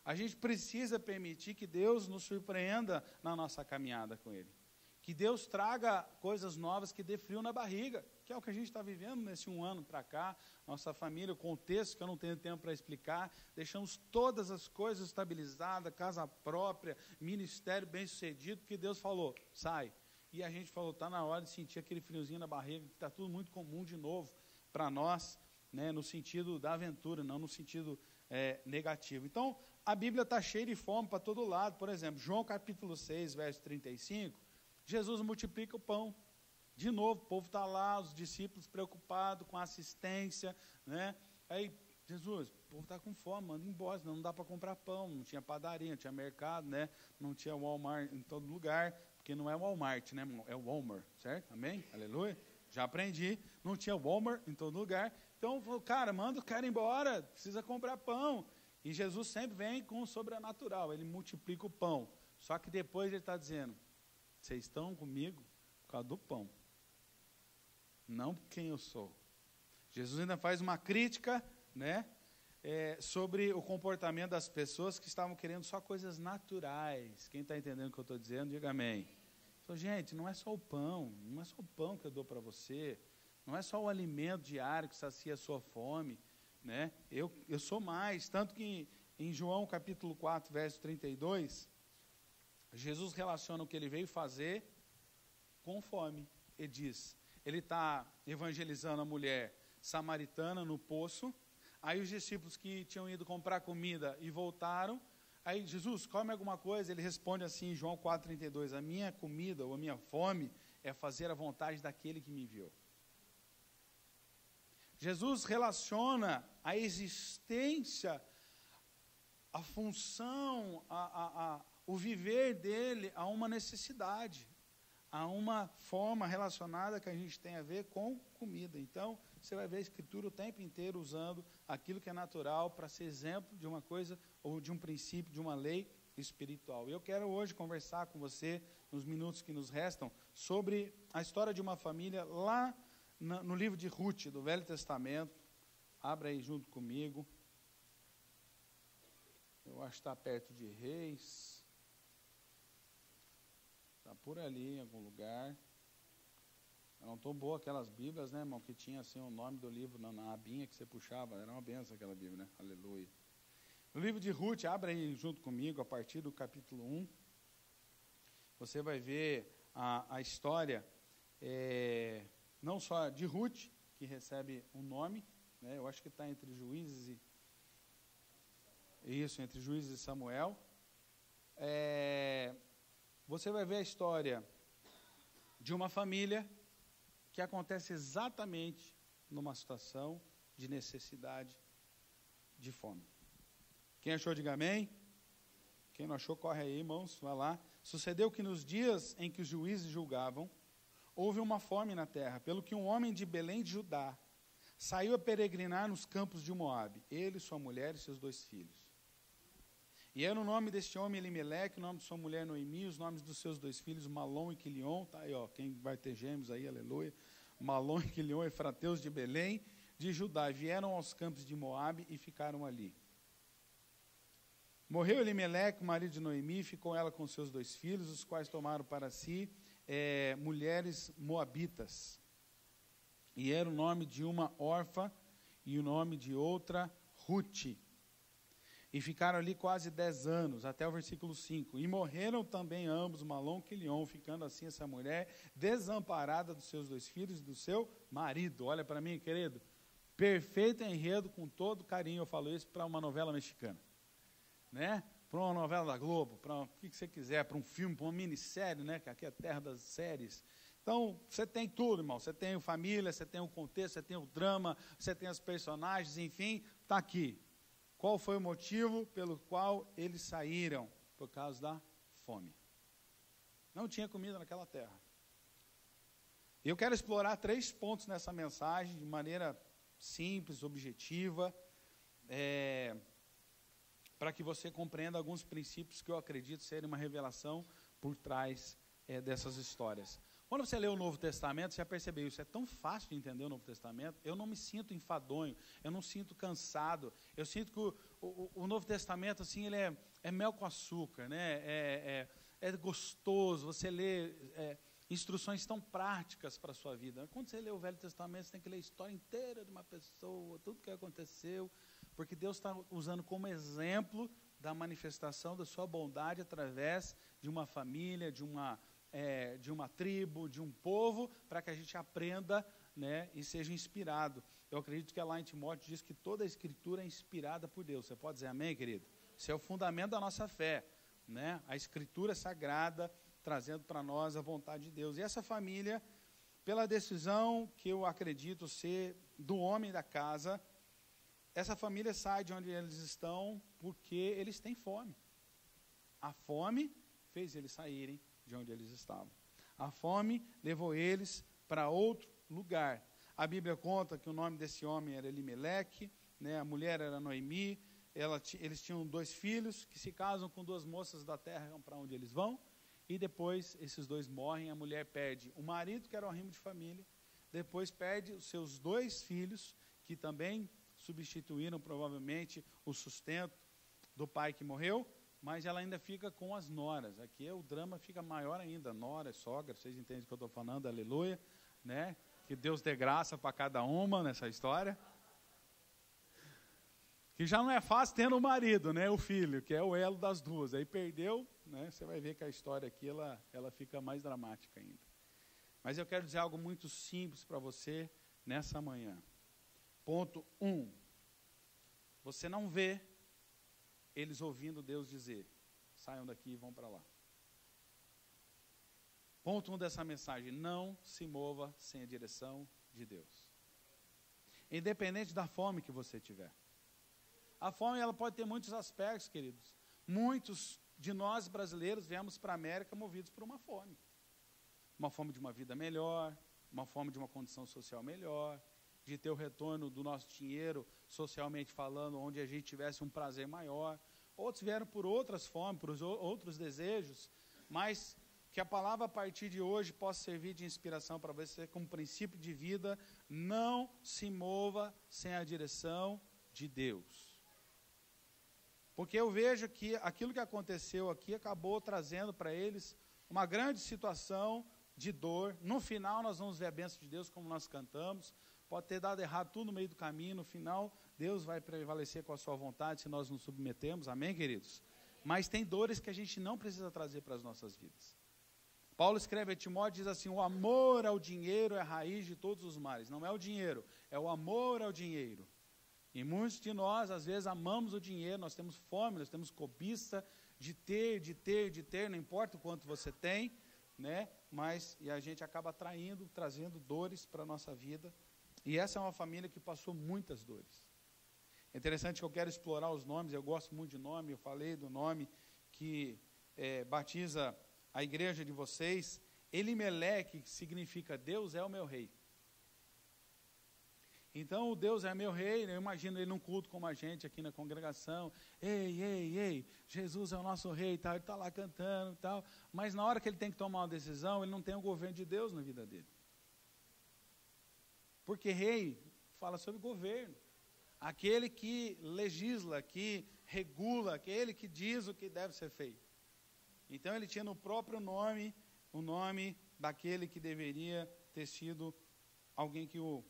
A gente precisa permitir que Deus nos surpreenda na nossa caminhada com Ele. Que Deus traga coisas novas que dê frio na barriga, que é o que a gente está vivendo nesse 1 ano para cá, nossa família, o contexto que eu não tenho tempo para explicar, deixamos todas as coisas estabilizadas, casa própria, ministério bem-sucedido, porque Deus falou, sai. E a gente falou, está na hora de sentir aquele friozinho na barriga, que está tudo muito comum de novo para nós, né, no sentido da aventura, não no sentido negativo. Então, a Bíblia está cheia de fome para todo lado. Por exemplo, João capítulo 6, verso 35, Jesus multiplica o pão. De novo, o povo está lá, os discípulos preocupados com a assistência, né? Aí, Jesus, o povo está com fome, manda embora, senão não dá para comprar pão, não tinha padaria, não tinha mercado, né? Não tinha Walmart em todo lugar, porque não é Walmart, né? É Walmart, certo? Amém? Aleluia? Já aprendi, não tinha Walmart em todo lugar. Então, falou, cara, manda o cara embora, precisa comprar pão. E Jesus sempre vem com o sobrenatural, ele multiplica o pão. Só que depois ele está dizendo, vocês estão comigo por causa do pão, não por quem eu sou. Jesus ainda faz uma crítica, né, sobre o comportamento das pessoas que estavam querendo só coisas naturais. Quem está entendendo o que eu estou dizendo, diga amém. Então, gente, não é só o pão, não é só o pão que eu dou para você, não é só o alimento diário que sacia a sua fome, né? Eu sou mais, tanto que em João capítulo 4, verso 32, Jesus relaciona o que ele veio fazer com fome. Ele diz, ele está evangelizando a mulher samaritana no poço. Aí os discípulos que tinham ido comprar comida e voltaram, aí Jesus, come alguma coisa? Ele responde assim, em João 4,32, a minha comida ou a minha fome é fazer a vontade daquele que me enviou. Jesus relaciona a existência, a função, o viver dele a uma necessidade, a uma forma relacionada que a gente tem a ver com comida. Então, você vai ver a Escritura o tempo inteiro usando aquilo que é natural para ser exemplo de uma coisa ou de um princípio, de uma lei espiritual. E eu quero hoje conversar com você, nos minutos que nos restam, sobre a história de uma família lá no livro de Ruth, do Velho Testamento. Abra aí junto comigo. Eu acho que está perto de Reis. Está por ali, em algum lugar. Não tão boa aquelas bíblias, né, irmão, que tinha assim o nome do livro na abinha que você puxava. Era uma benção aquela bíblia, né? Aleluia. No livro de Ruth, abra aí junto comigo, a partir do capítulo 1. Você vai ver a história, não só de Ruth, que recebe um nome, né? Eu acho que está entre Juízes entre Juízes e Samuel. Você vai ver a história de uma família que acontece exatamente numa situação de necessidade, de fome. Quem achou, diga amém. Quem não achou, corre aí, irmãos, vai lá. Sucedeu que nos dias em que os juízes julgavam, houve uma fome na terra, pelo que um homem de Belém de Judá saiu a peregrinar nos campos de Moabe, ele, sua mulher e seus 2 filhos. E era o nome deste homem Elimeleque, o nome de sua mulher Noemi, os nomes dos seus 2 filhos, Malom e Quilion. Tá aí, ó, quem vai ter gêmeos aí, aleluia. Malom e Quilion, efrateus de Belém, de Judá. Vieram aos campos de Moabe e ficaram ali. Morreu Elimeleque, o marido de Noemi, ficou ela com seus 2 filhos, os quais tomaram para si mulheres moabitas. E era o nome de uma órfã e o nome de outra Ruth. E ficaram ali quase 10 anos, até o versículo 5. E morreram também ambos, Malom e Quilion, ficando assim essa mulher desamparada dos seus 2 filhos e do seu marido. Olha para mim, querido. Perfeito enredo, com todo carinho. Eu falo isso para uma novela mexicana, né? Para uma novela da Globo, para o que você quiser, para um filme, para uma minissérie, né? Que aqui é a terra das séries. Então, você tem tudo, irmão. Você tem a família, você tem o contexto, você tem o drama, você tem os personagens, enfim, está aqui. Qual foi o motivo pelo qual eles saíram? Por causa da fome. Não tinha comida naquela terra. Eu quero explorar 3 pontos nessa mensagem, de maneira simples, objetiva, para que você compreenda alguns princípios que eu acredito serem uma revelação por trás dessas histórias. Quando você lê o Novo Testamento, você já percebeu isso, é tão fácil de entender o Novo Testamento, eu não me sinto enfadonho, eu não sinto cansado, eu sinto que o Novo Testamento, assim, ele é mel com açúcar, né? É gostoso, você lê instruções tão práticas para a sua vida. Quando você lê o Velho Testamento, você tem que ler a história inteira de uma pessoa, tudo que aconteceu, porque Deus está usando como exemplo da manifestação da sua bondade através de uma família, de uma tribo, de um povo, para que a gente aprenda, né, e seja inspirado. Eu acredito que lá em Timóteo diz que toda a Escritura é inspirada por Deus. Você pode dizer amém, querido? Isso é o fundamento da nossa fé, né? A Escritura sagrada, trazendo para nós a vontade de Deus. E essa família, pela decisão que eu acredito ser do homem da casa, essa família sai de onde eles estão porque eles têm fome. A fome fez eles saírem de onde eles estavam. A fome levou eles para outro lugar. A Bíblia conta que o nome desse homem era Elimeleque, né? A mulher era Noemi, eles tinham 2 filhos que se casam com 2 moças da terra para onde eles vão, e depois esses 2 morrem, a mulher perde o marido, que era um arrimo de família, depois perde os seus 2 filhos, que também substituíram provavelmente o sustento do pai que morreu, mas ela ainda fica com as noras. Aqui o drama fica maior ainda, nora, sogra, vocês entendem o que eu estou falando, aleluia, né? Que Deus dê graça para cada uma nessa história. Que já não é fácil tendo o marido, né? O filho, que é o elo das duas. Aí perdeu, né, você vai ver que a história aqui ela fica mais dramática ainda. Mas eu quero dizer algo muito simples para você nessa manhã. Ponto 1. Você não vê eles ouvindo Deus dizer, saiam daqui e vão para lá. Ponto 1 dessa mensagem, não se mova sem a direção de Deus. Independente da fome que você tiver. A fome ela pode ter muitos aspectos, queridos. Muitos de nós brasileiros viemos para a América movidos por uma fome. Uma fome de uma vida melhor, uma fome de uma condição social melhor, de ter o retorno do nosso dinheiro, socialmente falando, onde a gente tivesse um prazer maior. Outros vieram por outras fomes, por outros desejos, mas que a palavra a partir de hoje possa servir de inspiração para você como princípio de vida, não se mova sem a direção de Deus. Porque eu vejo que aquilo que aconteceu aqui acabou trazendo para eles uma grande situação de dor. No final nós vamos ver a bênção de Deus como nós cantamos. Pode ter dado errado tudo no meio do caminho, no final Deus vai prevalecer com a sua vontade se nós nos submetemos, amém, queridos? Mas tem dores que a gente não precisa trazer para as nossas vidas. Paulo escreve a Timóteo, diz assim, o amor ao dinheiro é a raiz de todos os males. Não é o dinheiro, é o amor ao dinheiro. E muitos de nós, às vezes, amamos o dinheiro, nós temos fome, nós temos cobiça de ter, não importa o quanto você tem, né? Mas e a gente acaba trazendo dores para a nossa vida. E essa é uma família que passou muitas dores. É interessante que eu quero explorar os nomes, eu gosto muito de nome, eu falei do nome que batiza a igreja de vocês. Elimeleque, que significa Deus é o meu rei. Então, o Deus é meu rei, eu imagino ele num culto como a gente aqui na congregação, ei, Jesus é o nosso rei, tal, ele está lá cantando e tal, mas na hora que ele tem que tomar uma decisão, ele não tem o governo de Deus na vida dele. Porque rei fala sobre governo, aquele que legisla, que regula, aquele que diz o que deve ser feito. Então, ele tinha no próprio nome, o nome daquele que deveria ter sido alguém que o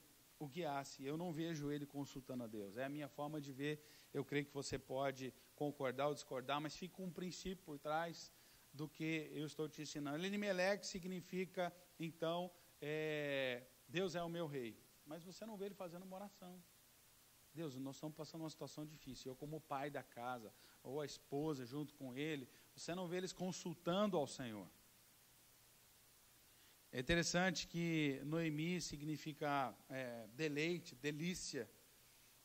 guiasse. Eu não vejo ele consultando a Deus. É a minha forma de ver. Eu creio que você pode concordar ou discordar, mas fica um princípio por trás do que eu estou te ensinando. Elimeleque significa, então, Deus é o meu rei. Mas você não vê ele fazendo uma oração. Deus, nós estamos passando uma situação difícil. Eu como pai da casa, ou a esposa junto com ele, você não vê eles consultando ao Senhor. É interessante que Noemi significa deleite, delícia.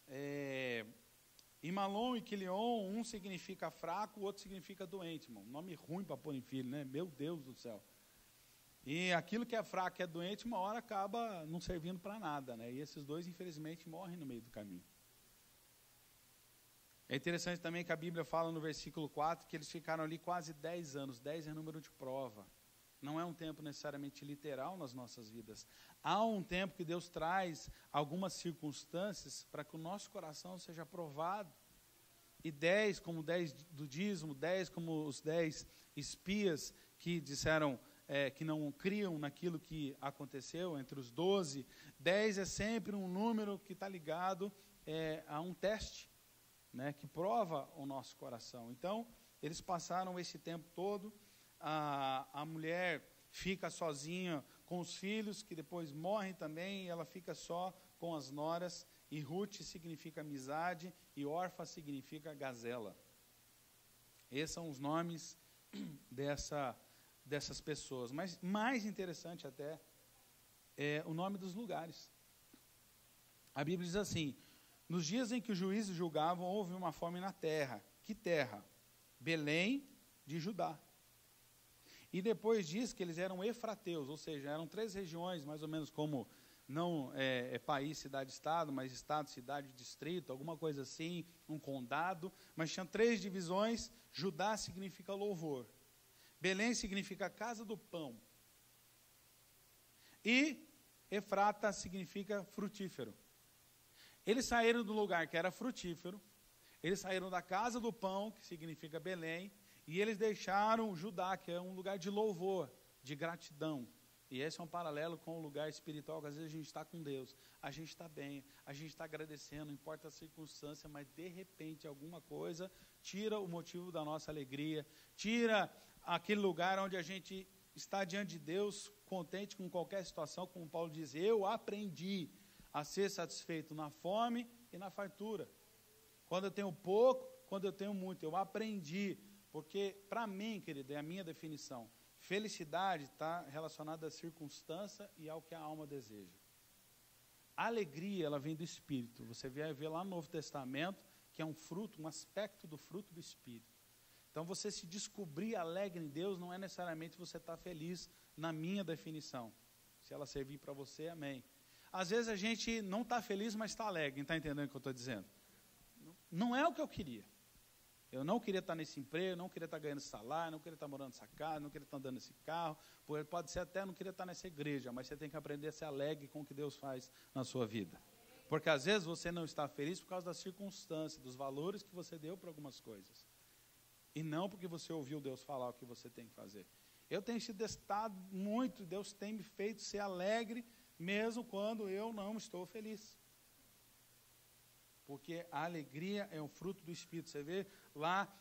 E Malom e Quilion, um significa fraco, o outro significa doente, irmão. Nome ruim para pôr em filho, né? Meu Deus do céu. E aquilo que é fraco, que é doente, uma hora acaba não servindo para nada, né? E esses dois, infelizmente, morrem no meio do caminho. É interessante também que a Bíblia fala no versículo 4 que eles ficaram ali quase 10 anos. 10 é número de prova. Não é um tempo necessariamente literal nas nossas vidas. Há um tempo que Deus traz algumas circunstâncias para que o nosso coração seja provado. E 10 como 10 do dízimo, 10 como os 10 espias que disseram que não criam naquilo que aconteceu, entre os 12. 10 é sempre um número que está ligado a um teste, né, que prova o nosso coração. Então, eles passaram esse tempo todo. A mulher fica sozinha com os filhos, que depois morrem também, e ela fica só com as noras, e Ruth significa amizade, e Orfa significa gazela. Esses são os nomes dessas pessoas. Mas mais interessante até é o nome dos lugares. A Bíblia diz assim, nos dias em que os juízes julgavam, houve uma fome na terra. Que terra? Belém de Judá. E depois diz que eles eram efrateus, ou seja, eram 3 regiões, mais ou menos como, não país, cidade, estado, mas estado, cidade, distrito, alguma coisa assim, um condado, mas tinha 3 divisões. Judá significa louvor. Belém significa casa do pão. E Efrata significa frutífero. Eles saíram do lugar que era frutífero, eles saíram da casa do pão, que significa Belém, e eles deixaram Judá, que é um lugar de louvor, de gratidão. E esse é um paralelo com o lugar espiritual, que às vezes a gente está com Deus, a gente está bem, a gente está agradecendo, não importa a circunstância, mas de repente alguma coisa tira o motivo da nossa alegria, tira aquele lugar onde a gente está diante de Deus, contente com qualquer situação, como Paulo diz, eu aprendi a ser satisfeito na fome e na fartura. Quando eu tenho pouco, quando eu tenho muito, eu aprendi, porque para mim, querido, é a minha definição, felicidade está relacionada à circunstância e ao que a alma deseja. A alegria, ela vem do Espírito. Você vai ver lá no Novo Testamento, que é um fruto, um aspecto do fruto do Espírito. Então, você se descobrir alegre em Deus, não é necessariamente você estar feliz, na minha definição. Se ela servir para você, amém. Às vezes a gente não está feliz, mas está alegre. Está entendendo o que eu estou dizendo? Não é o que eu queria. Eu não queria estar nesse emprego, não queria estar ganhando esse salário, não queria estar morando nessa casa, não queria estar andando nesse carro. Pode ser até não queria estar nessa igreja, mas você tem que aprender a ser alegre com o que Deus faz na sua vida. Porque às vezes você não está feliz por causa das circunstâncias, dos valores que você deu para algumas coisas. E não porque você ouviu Deus falar o que você tem que fazer. Eu tenho sido testado muito, Deus tem me feito ser alegre, mesmo quando eu não estou feliz. Porque a alegria é um fruto do Espírito. Você vê lá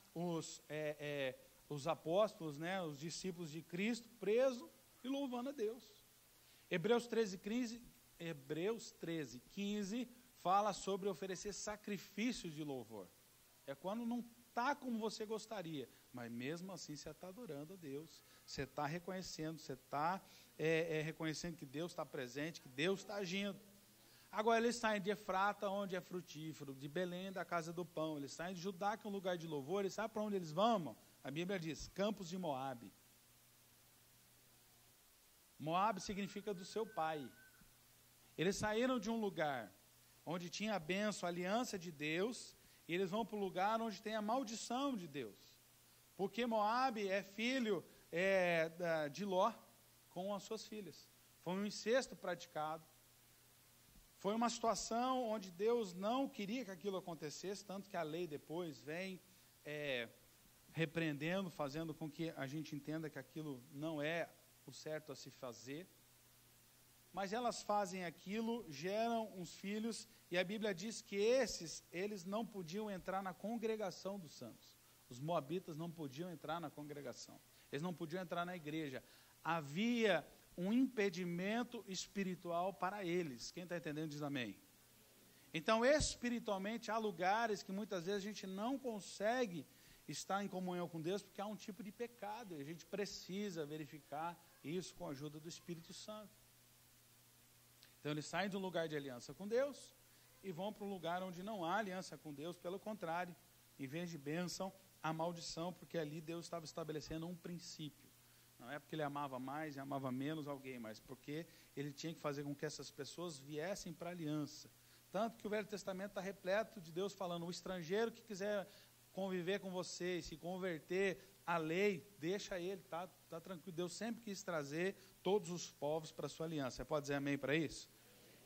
os apóstolos, né, os discípulos de Cristo, presos e louvando a Deus. Hebreus 13:15 fala sobre oferecer sacrifícios de louvor. É quando não está como você gostaria, mas mesmo assim você está adorando a Deus. Você está reconhecendo, você está reconhecendo que Deus está presente, que Deus está agindo. Agora eles saem de Efrata, onde é frutífero, de Belém, da casa do pão. Eles saem de Judá, que é um lugar de louvor. Eles sabem para onde eles vão? A Bíblia diz, Campos de Moabe. Moabe significa do seu pai. Eles saíram de um lugar onde tinha a bênção, a aliança de Deus, e eles vão para o lugar onde tem a maldição de Deus. Porque Moabe é filho de Ló com as suas filhas. Foi um incesto praticado. Foi uma situação onde Deus não queria que aquilo acontecesse, tanto que a lei depois vem repreendendo, fazendo com que a gente entenda que aquilo não é o certo a se fazer. Mas elas fazem aquilo, geram uns filhos, e a Bíblia diz que eles não podiam entrar na congregação dos santos. Os moabitas não podiam entrar na congregação. Eles não podiam entrar na igreja. Havia um impedimento espiritual para eles. Quem está entendendo diz amém. Então, espiritualmente, há lugares que muitas vezes a gente não consegue estar em comunhão com Deus, porque há um tipo de pecado, e a gente precisa verificar isso com a ajuda do Espírito Santo. Então, eles saem de um lugar de aliança com Deus, e vão para um lugar onde não há aliança com Deus, pelo contrário, em vez de bênção, há maldição, porque ali Deus estava estabelecendo um princípio. Não é porque ele amava mais e amava menos alguém, mas porque ele tinha que fazer com que essas pessoas viessem para a aliança. Tanto que o Velho Testamento está repleto de Deus falando, o estrangeiro que quiser conviver com você e se converter à lei, deixa ele, tá tranquilo. Deus sempre quis trazer todos os povos para a sua aliança. Você pode dizer amém para isso?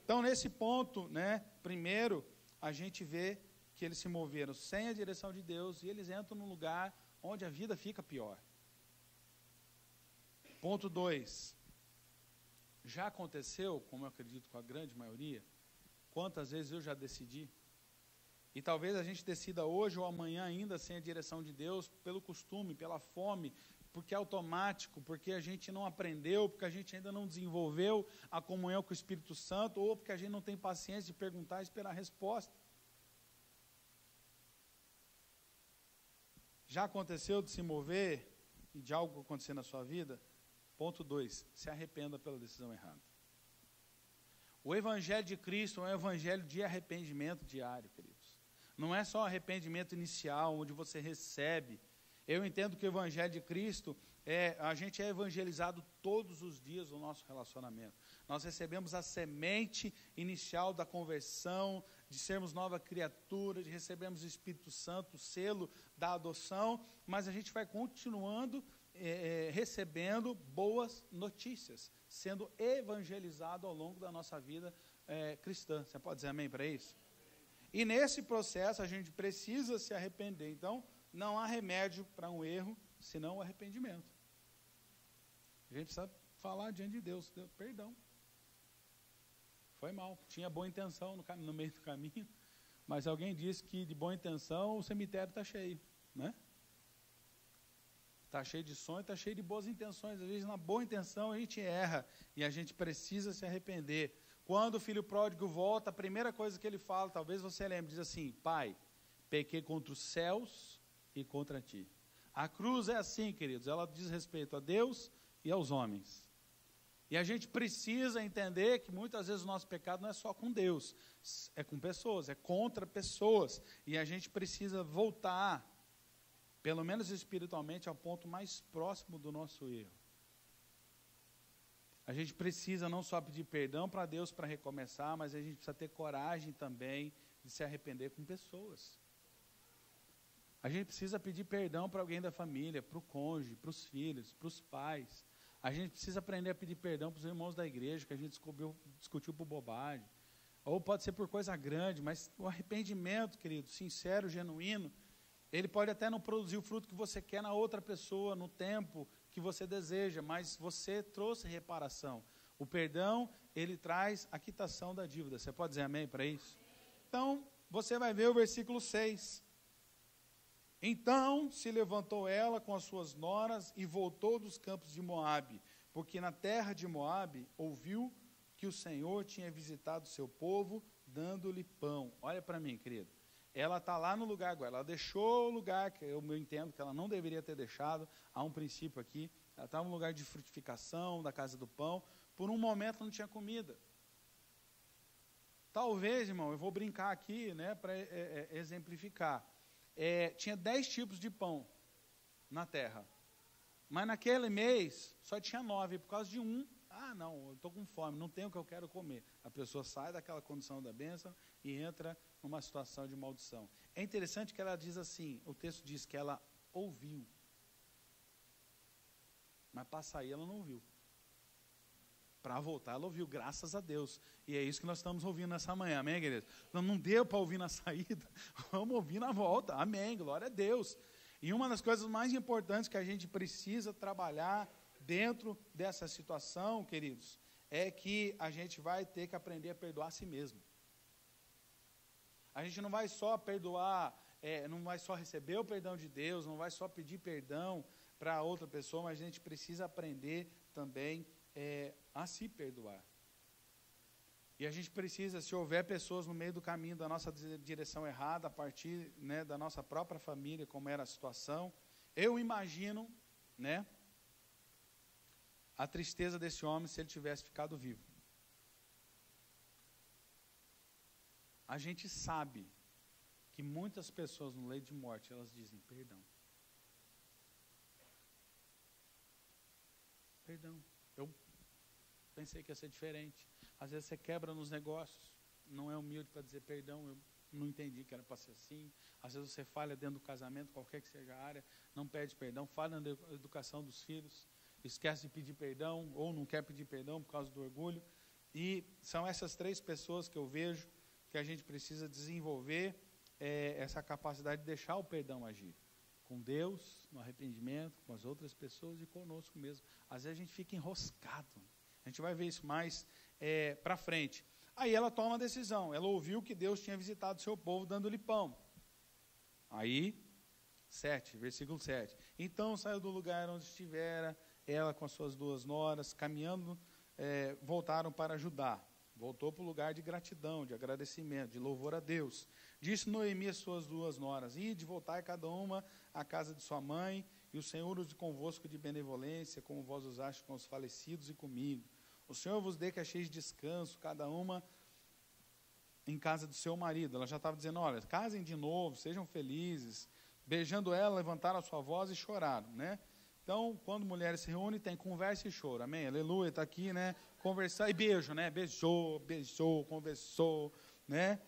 Então, nesse ponto, né, primeiro, a gente vê que eles se moveram sem a direção de Deus e eles entram num lugar onde a vida fica pior. Ponto 2, já aconteceu, como eu acredito com a grande maioria, quantas vezes eu já decidi, e talvez a gente decida hoje ou amanhã ainda sem a direção de Deus, pelo costume, pela fome, porque é automático, porque a gente não aprendeu, porque a gente ainda não desenvolveu a comunhão com o Espírito Santo, ou porque a gente não tem paciência de perguntar e esperar a resposta. Já aconteceu de se mover e de algo acontecer na sua vida? Ponto 2, se arrependa pela decisão errada. O Evangelho de Cristo é um evangelho de arrependimento diário, queridos. Não é só arrependimento inicial, onde você recebe. Eu entendo que o Evangelho de Cristo, a gente é evangelizado todos os dias no nosso relacionamento. Nós recebemos a semente inicial da conversão, de sermos nova criatura, de recebermos o Espírito Santo, o selo da adoção, mas a gente vai continuando recebendo boas notícias, sendo evangelizado ao longo da nossa vida cristã. Você pode dizer amém para isso? E nesse processo a gente precisa se arrepender. Então, não há remédio para um erro, senão o arrependimento. A gente precisa falar diante de Deus, perdão. Foi mal, tinha boa intenção no meio do caminho, mas alguém disse que de boa intenção o cemitério está cheio, né? Está cheio de sonho, está cheio de boas intenções. Às vezes, na boa intenção, a gente erra e a gente precisa se arrepender. Quando o filho pródigo volta, a primeira coisa que ele fala, talvez você lembre, diz assim: Pai, pequei contra os céus e contra ti. A cruz é assim, queridos, ela diz respeito a Deus e aos homens. E a gente precisa entender que muitas vezes o nosso pecado não é só com Deus, é com pessoas, é contra pessoas. E a gente precisa voltar, pelo menos espiritualmente, ao ponto mais próximo do nosso erro. A gente precisa não só pedir perdão para Deus para recomeçar, mas a gente precisa ter coragem também de se arrepender com pessoas. A gente precisa pedir perdão para alguém da família, para o cônjuge, para os filhos, para os pais. A gente precisa aprender a pedir perdão para os irmãos da igreja, que a gente discutiu por bobagem. Ou pode ser por coisa grande, mas o arrependimento, querido, sincero, genuíno, ele pode até não produzir o fruto que você quer na outra pessoa, no tempo que você deseja, mas você trouxe reparação. O perdão, ele traz a quitação da dívida. Você pode dizer amém para isso? Então, você vai ver o versículo 6. Então se levantou ela com as suas noras e voltou dos campos de Moabe, porque na terra de Moabe ouviu que o Senhor tinha visitado o seu povo, dando-lhe pão. Olha para mim, querido. Ela está lá no lugar agora, ela deixou o lugar, que eu entendo que ela não deveria ter deixado, há um princípio aqui, ela estava no lugar de frutificação, da casa do pão, por um momento não tinha comida. Talvez, irmão, eu vou brincar aqui, né, para exemplificar. Tinha 10 tipos de pão na terra, mas naquele mês só tinha 9, por causa de um. Não, eu estou com fome, não tenho o que eu quero comer. A pessoa sai daquela condição da bênção e entra numa situação de maldição. É interessante que ela diz assim, o texto diz que ela ouviu, mas para sair ela não ouviu. Para voltar ela ouviu, graças a Deus. E é isso que nós estamos ouvindo nessa manhã, amém, igreja? Não deu para ouvir na saída, vamos ouvir na volta, amém, glória a Deus. E uma das coisas mais importantes que a gente precisa trabalhar dentro dessa situação, queridos, é que a gente vai ter que aprender a perdoar a si mesmo. A gente não vai só perdoar, não vai só receber o perdão de Deus, não vai só pedir perdão para outra pessoa, mas a gente precisa aprender também a se perdoar. E a gente precisa, se houver pessoas no meio do caminho da nossa direção errada, a partir, né, da nossa própria família, como era a situação, eu imagino, né, a tristeza desse homem se ele tivesse ficado vivo. A gente sabe que muitas pessoas no leito de morte, elas dizem perdão. Perdão. Eu pensei que ia ser diferente. Às vezes você quebra nos negócios, não é humilde para dizer perdão, eu não entendi que era para ser assim. Às vezes você falha dentro do casamento, qualquer que seja a área, não pede perdão, falha na educação dos filhos, esquece de pedir perdão, ou não quer pedir perdão por causa do orgulho. E são essas 3 pessoas que eu vejo que a gente precisa desenvolver essa capacidade de deixar o perdão agir. Com Deus, no arrependimento, com as outras pessoas e conosco mesmo. Às vezes a gente fica enroscado. A gente vai ver isso mais para frente. Aí ela toma uma decisão. Ela ouviu que Deus tinha visitado o seu povo dando-lhe pão. Aí, versículo 7. Então saiu do lugar onde estivera, ela com as suas 2 noras, caminhando, voltaram para Judá. Voltou para o lugar de gratidão, de agradecimento, de louvor a Deus. Disse Noemi às suas 2 noras: ide, voltai cada uma à casa de sua mãe, e o Senhor use convosco de benevolência, como vós usaste com os falecidos e comigo. O Senhor vos dê que acheis descanso, cada uma em casa do seu marido. Ela já estava dizendo, olha, casem de novo, sejam felizes. Beijando ela, levantaram a sua voz e choraram, né? Então, quando mulheres se reúnem, tem conversa e choro, amém? Aleluia, está aqui, né? Conversar e beijo, né? Beijou, conversou, né?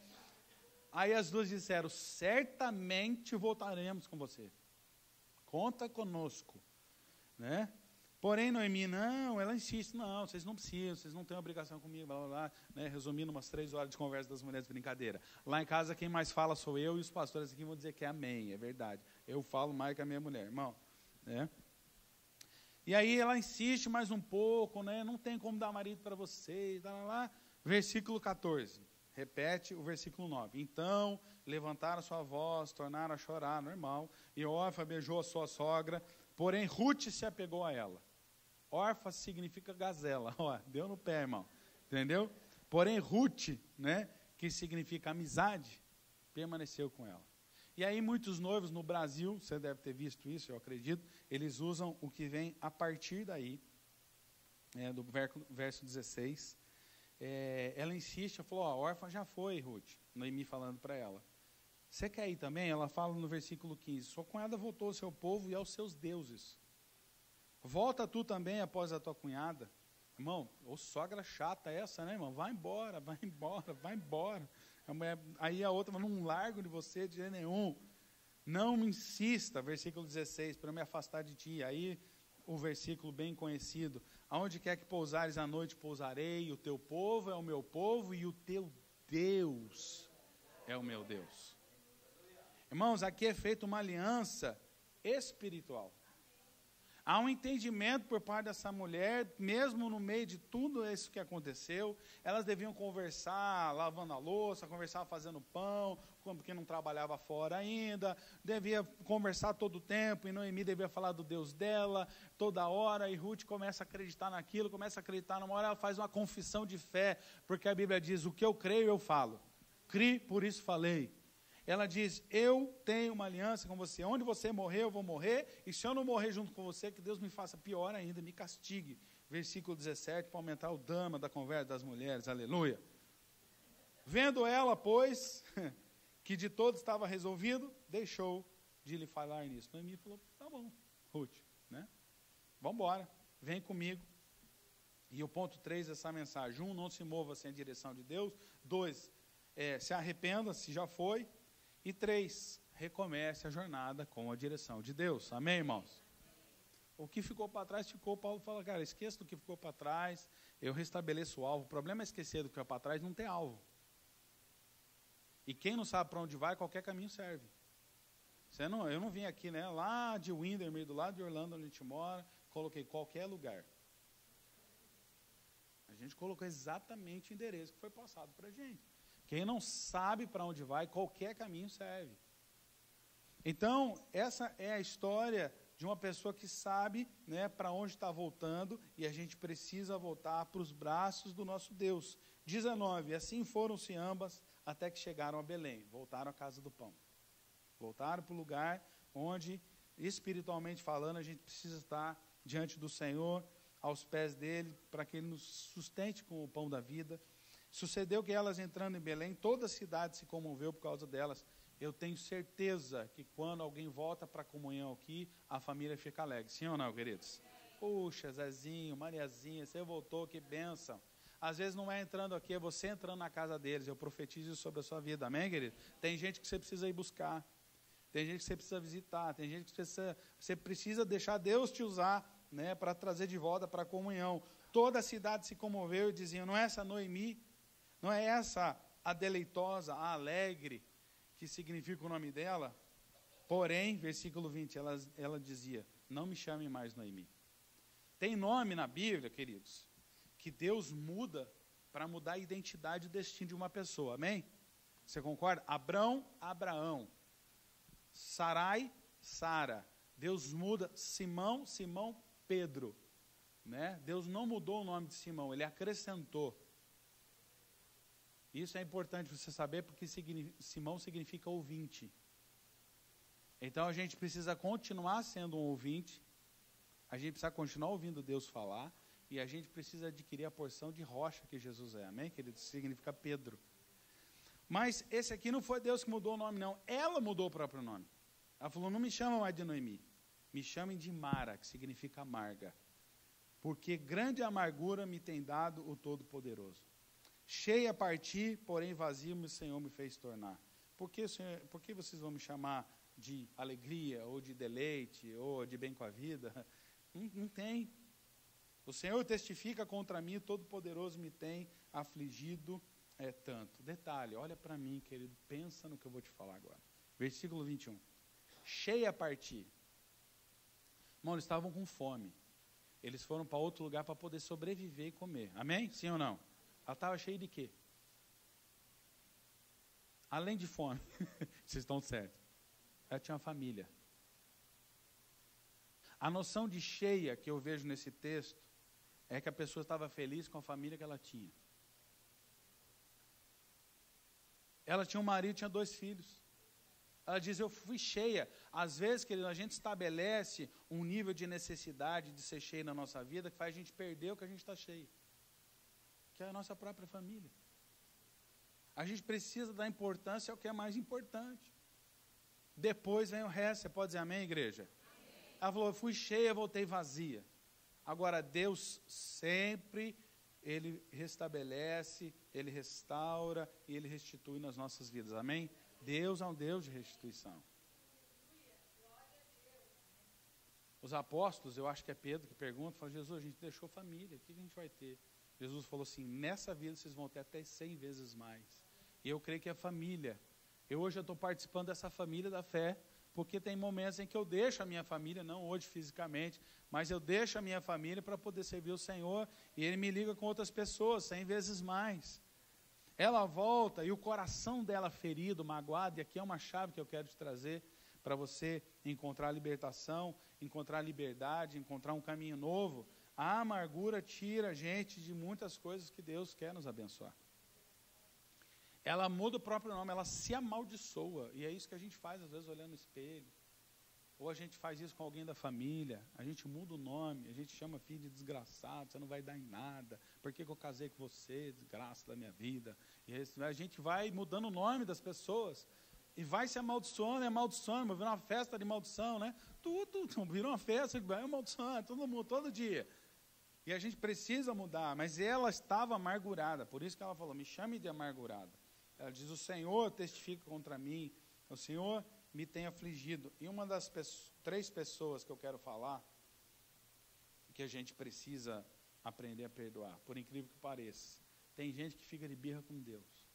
Aí as 2 disseram, certamente voltaremos com você. Conta conosco, né? Porém, Noemi, não, ela insiste, não, vocês não precisam, vocês não têm obrigação comigo, blá, blá, blá, né? Resumindo, umas 3 horas de conversa das mulheres, brincadeira. Lá em casa, quem mais fala sou eu, e os pastores aqui vão dizer que é amém, é verdade. Eu falo mais que a minha mulher, irmão, né? E aí ela insiste mais um pouco, né? Não tem como dar marido para você, lá. Versículo 14, repete o versículo 9. Então, levantaram sua voz, tornaram a chorar, normal, e Orfa beijou a sua sogra, porém Ruth se apegou a ela. Orfa significa gazela, ó, deu no pé, irmão, entendeu? Porém Ruth, né, que significa amizade, permaneceu com ela. E aí muitos noivos no Brasil, você deve ter visto isso, eu acredito, eles usam o que vem a partir daí, do verso 16. Ela insiste, ela falou, ó, a órfã já foi, Ruth, Noemi falando para ela. Você quer ir também? Ela fala no versículo 15, sua cunhada voltou ao seu povo e aos seus deuses. Volta tu também após a tua cunhada. Irmão, ô sogra chata essa, né, irmão? Vai embora, vai embora, vai embora. Aí a outra, não largo de você de jeito nenhum. Não me insista, versículo 16, para eu me afastar de ti. Aí o versículo bem conhecido, aonde quer que pousares à noite, pousarei, o teu povo é o meu povo e o teu Deus é o meu Deus. Irmãos, aqui é feita uma aliança espiritual. Há um entendimento por parte dessa mulher, mesmo no meio de tudo isso que aconteceu, elas deviam conversar lavando a louça, conversar fazendo pão, porque não trabalhava fora ainda, devia conversar todo o tempo, e Noemi devia falar do Deus dela toda hora, e Ruth começa a acreditar naquilo, começa a acreditar, numa hora ela faz uma confissão de fé, porque a Bíblia diz, o que eu creio eu falo, criei, por isso falei. Ela diz, eu tenho uma aliança com você, onde você morrer eu vou morrer, e se eu não morrer junto com você, que Deus me faça pior ainda, me castigue. Versículo 17, para aumentar o drama da conversa das mulheres, aleluia. Vendo ela, pois, que de todo estava resolvido, deixou de lhe falar nisso. Noemi falou, tá bom, Ruth, né? Vamos embora, vem comigo. E o ponto 3 dessa mensagem, 1, não se mova sem a direção de Deus, 2, se arrependa, se já foi, e 3, recomece a jornada com a direção de Deus. Amém, irmãos? O que ficou para trás, ficou. Paulo fala, cara, esqueça do que ficou para trás, eu restabeleço o alvo. O problema é esquecer do que ficou para trás, não tem alvo. E quem não sabe para onde vai, qualquer caminho serve. Eu não vim aqui, né, lá de Windermere, do lado de Orlando, onde a gente mora, coloquei qualquer lugar. A gente colocou exatamente o endereço que foi passado para a gente. Quem não sabe para onde vai, qualquer caminho serve. Então, essa é a história de uma pessoa que sabe, né, para onde está voltando, e a gente precisa voltar para os braços do nosso Deus. 19, assim foram-se ambas até que chegaram a Belém, voltaram à casa do pão. Voltaram para o lugar onde, espiritualmente falando, a gente precisa estar diante do Senhor, aos pés dele, para que ele nos sustente com o pão da vida. Sucedeu que elas entrando em Belém, toda a cidade se comoveu por causa delas. Eu tenho certeza que quando alguém volta para a comunhão aqui, a família fica alegre. Sim ou não, queridos? Puxa, Zezinho, Mariazinha, você voltou, que bênção. Às vezes não é entrando aqui, é você entrando na casa deles. Eu profetizo isso sobre a sua vida, amém, querido? Tem gente que você precisa ir buscar. Tem gente que você precisa visitar. Tem gente que você precisa deixar Deus te usar, né, para trazer de volta para a comunhão. Toda a cidade se comoveu e diziam, não é essa Noemi? Não é essa a deleitosa, a alegre, que significa o nome dela? Porém, versículo 20, ela dizia, não me chame mais Noemi. Tem nome na Bíblia, queridos, que Deus muda para mudar a identidade e o destino de uma pessoa, amém? Você concorda? Abrão, Abraão. Sarai, Sara. Deus muda Simão, Simão, Pedro. Né? Deus não mudou o nome de Simão, ele acrescentou. Isso é importante você saber, porque Simão significa ouvinte. Então a gente precisa continuar sendo um ouvinte, a gente precisa continuar ouvindo Deus falar, e a gente precisa adquirir a porção de rocha que Jesus é, amém, querido? Isso significa Pedro. Mas esse aqui não foi Deus que mudou o nome, não. Ela mudou o próprio nome. Ela falou, não me chamam mais de Noemi, me chamem de Mara, que significa amarga. Porque grande amargura me tem dado o Todo-Poderoso. Cheia a partir, porém vazio o Senhor me fez tornar. Por que vocês vão me chamar de alegria, ou de deleite, ou de bem com a vida? Não tem. O Senhor testifica contra mim, Todo-Poderoso me tem afligido tanto. Detalhe, olha para mim, querido, pensa no que eu vou te falar agora. Versículo 21. Cheia a partir. Irmão, eles estavam com fome. Eles foram para outro lugar para poder sobreviver e comer. Amém? Sim ou não? Ela estava cheia de quê? Além de fome. Vocês estão certos. Ela tinha uma família. A noção de cheia que eu vejo nesse texto é que a pessoa estava feliz com a família que ela tinha. Ela tinha um marido, tinha 2 filhos. Ela diz, eu fui cheia. Às vezes, querido, a gente estabelece um nível de necessidade de ser cheio na nossa vida que faz a gente perder o que a gente está cheio, que é a nossa própria família. A gente precisa dar importância ao que é mais importante. Depois vem o resto. Você pode dizer amém, igreja? Amém. Ela falou, eu fui cheia, voltei vazia. Agora, Deus sempre, Ele restabelece, Ele restaura e Ele restitui nas nossas vidas. Amém? Deus é um Deus de restituição. Os apóstolos, eu acho que é Pedro que pergunta, fala, Jesus, a gente deixou família, o que a gente vai ter? Jesus falou assim, nessa vida vocês vão ter até 100 vezes mais. E eu creio que é família. Eu hoje estou participando dessa família da fé, porque tem momentos em que eu deixo a minha família, não hoje fisicamente, mas eu deixo a minha família para poder servir o Senhor, e Ele me liga com outras pessoas, 100 vezes mais. Ela volta, e o coração dela ferido, magoado, e aqui é uma chave que eu quero te trazer, para você encontrar libertação, encontrar liberdade, encontrar um caminho novo. A amargura tira a gente de muitas coisas que Deus quer nos abençoar. Ela muda o próprio nome, ela se amaldiçoa, e é isso que a gente faz às vezes olhando no espelho, ou a gente faz isso com alguém da família, a gente muda o nome, a gente chama filho de desgraçado, você não vai dar em nada, por que eu casei com você, desgraça da minha vida, e a gente vai mudando o nome das pessoas, e vai se amaldiçoando, virou uma festa de maldição, né? Tudo virou uma festa, vai amaldiçoando, todo mundo, todo dia. E a gente precisa mudar, mas ela estava amargurada, por isso que ela falou, me chame de amargurada. Ela diz, o Senhor testifica contra mim, o Senhor me tem afligido. E uma das 3 pessoas que eu quero falar, que a gente precisa aprender a perdoar, por incrível que pareça. Tem gente que fica de birra com Deus.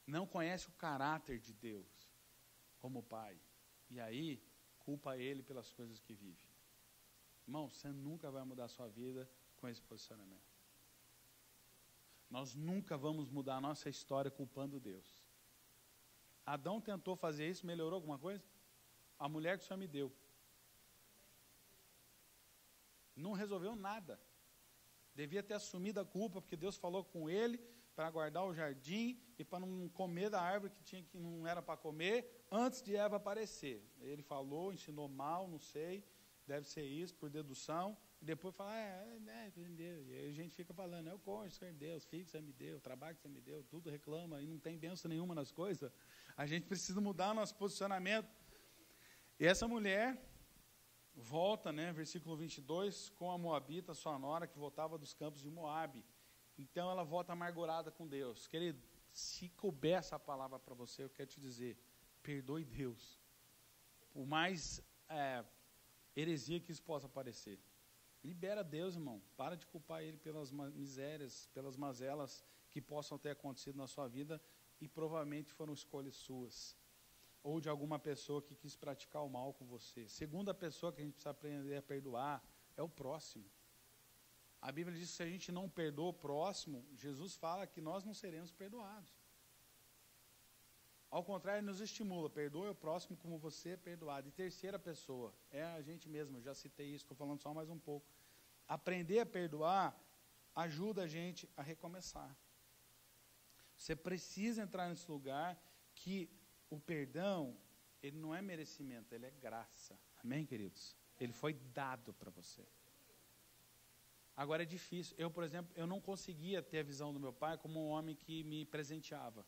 Não conhece o caráter de Deus como Pai. E aí, culpa Ele pelas coisas que vive. Irmão, você nunca vai mudar a sua vida com esse posicionamento. Nós nunca vamos mudar a nossa história culpando Deus. Adão tentou fazer isso, melhorou alguma coisa? A mulher que o Senhor me deu. Não resolveu nada. Devia ter assumido a culpa, porque Deus falou com ele para guardar o jardim e para não comer da árvore que não era para comer antes de Eva aparecer. Ele falou, ensinou mal, não sei, deve ser isso, por dedução. E depois fala, entendeu? E aí a gente fica falando, é o cônjuge que você me deu, os filhos que você me deu, o trabalho que você me deu, tudo reclama e não tem bênção nenhuma nas coisas. A gente precisa mudar o nosso posicionamento. E essa mulher volta, versículo 22, com a Moabita, sua nora, que voltava dos campos de Moabe. Então ela volta amargurada com Deus. Querido, se couber essa palavra para você, eu quero te dizer, perdoe Deus. Por mais heresia que isso possa parecer. Libera Deus, irmão. Para de culpar Ele pelas misérias, pelas mazelas que possam ter acontecido na sua vida e provavelmente foram escolhas suas. Ou de alguma pessoa que quis praticar o mal com você. Segunda pessoa que a gente precisa aprender a perdoar é o próximo. A Bíblia diz que se a gente não perdoa o próximo, Jesus fala que nós não seremos perdoados. Ao contrário, ele nos estimula, perdoe o próximo como você é perdoado. E terceira pessoa, é a gente mesmo, eu já citei isso, estou falando só mais um pouco. Aprender a perdoar ajuda a gente a recomeçar. Você precisa entrar nesse lugar que o perdão, ele não é merecimento, ele é graça. Amém, queridos? Ele foi dado para você. Agora é difícil. Eu, por exemplo, eu não conseguia ter a visão do meu pai como um homem que me presenteava.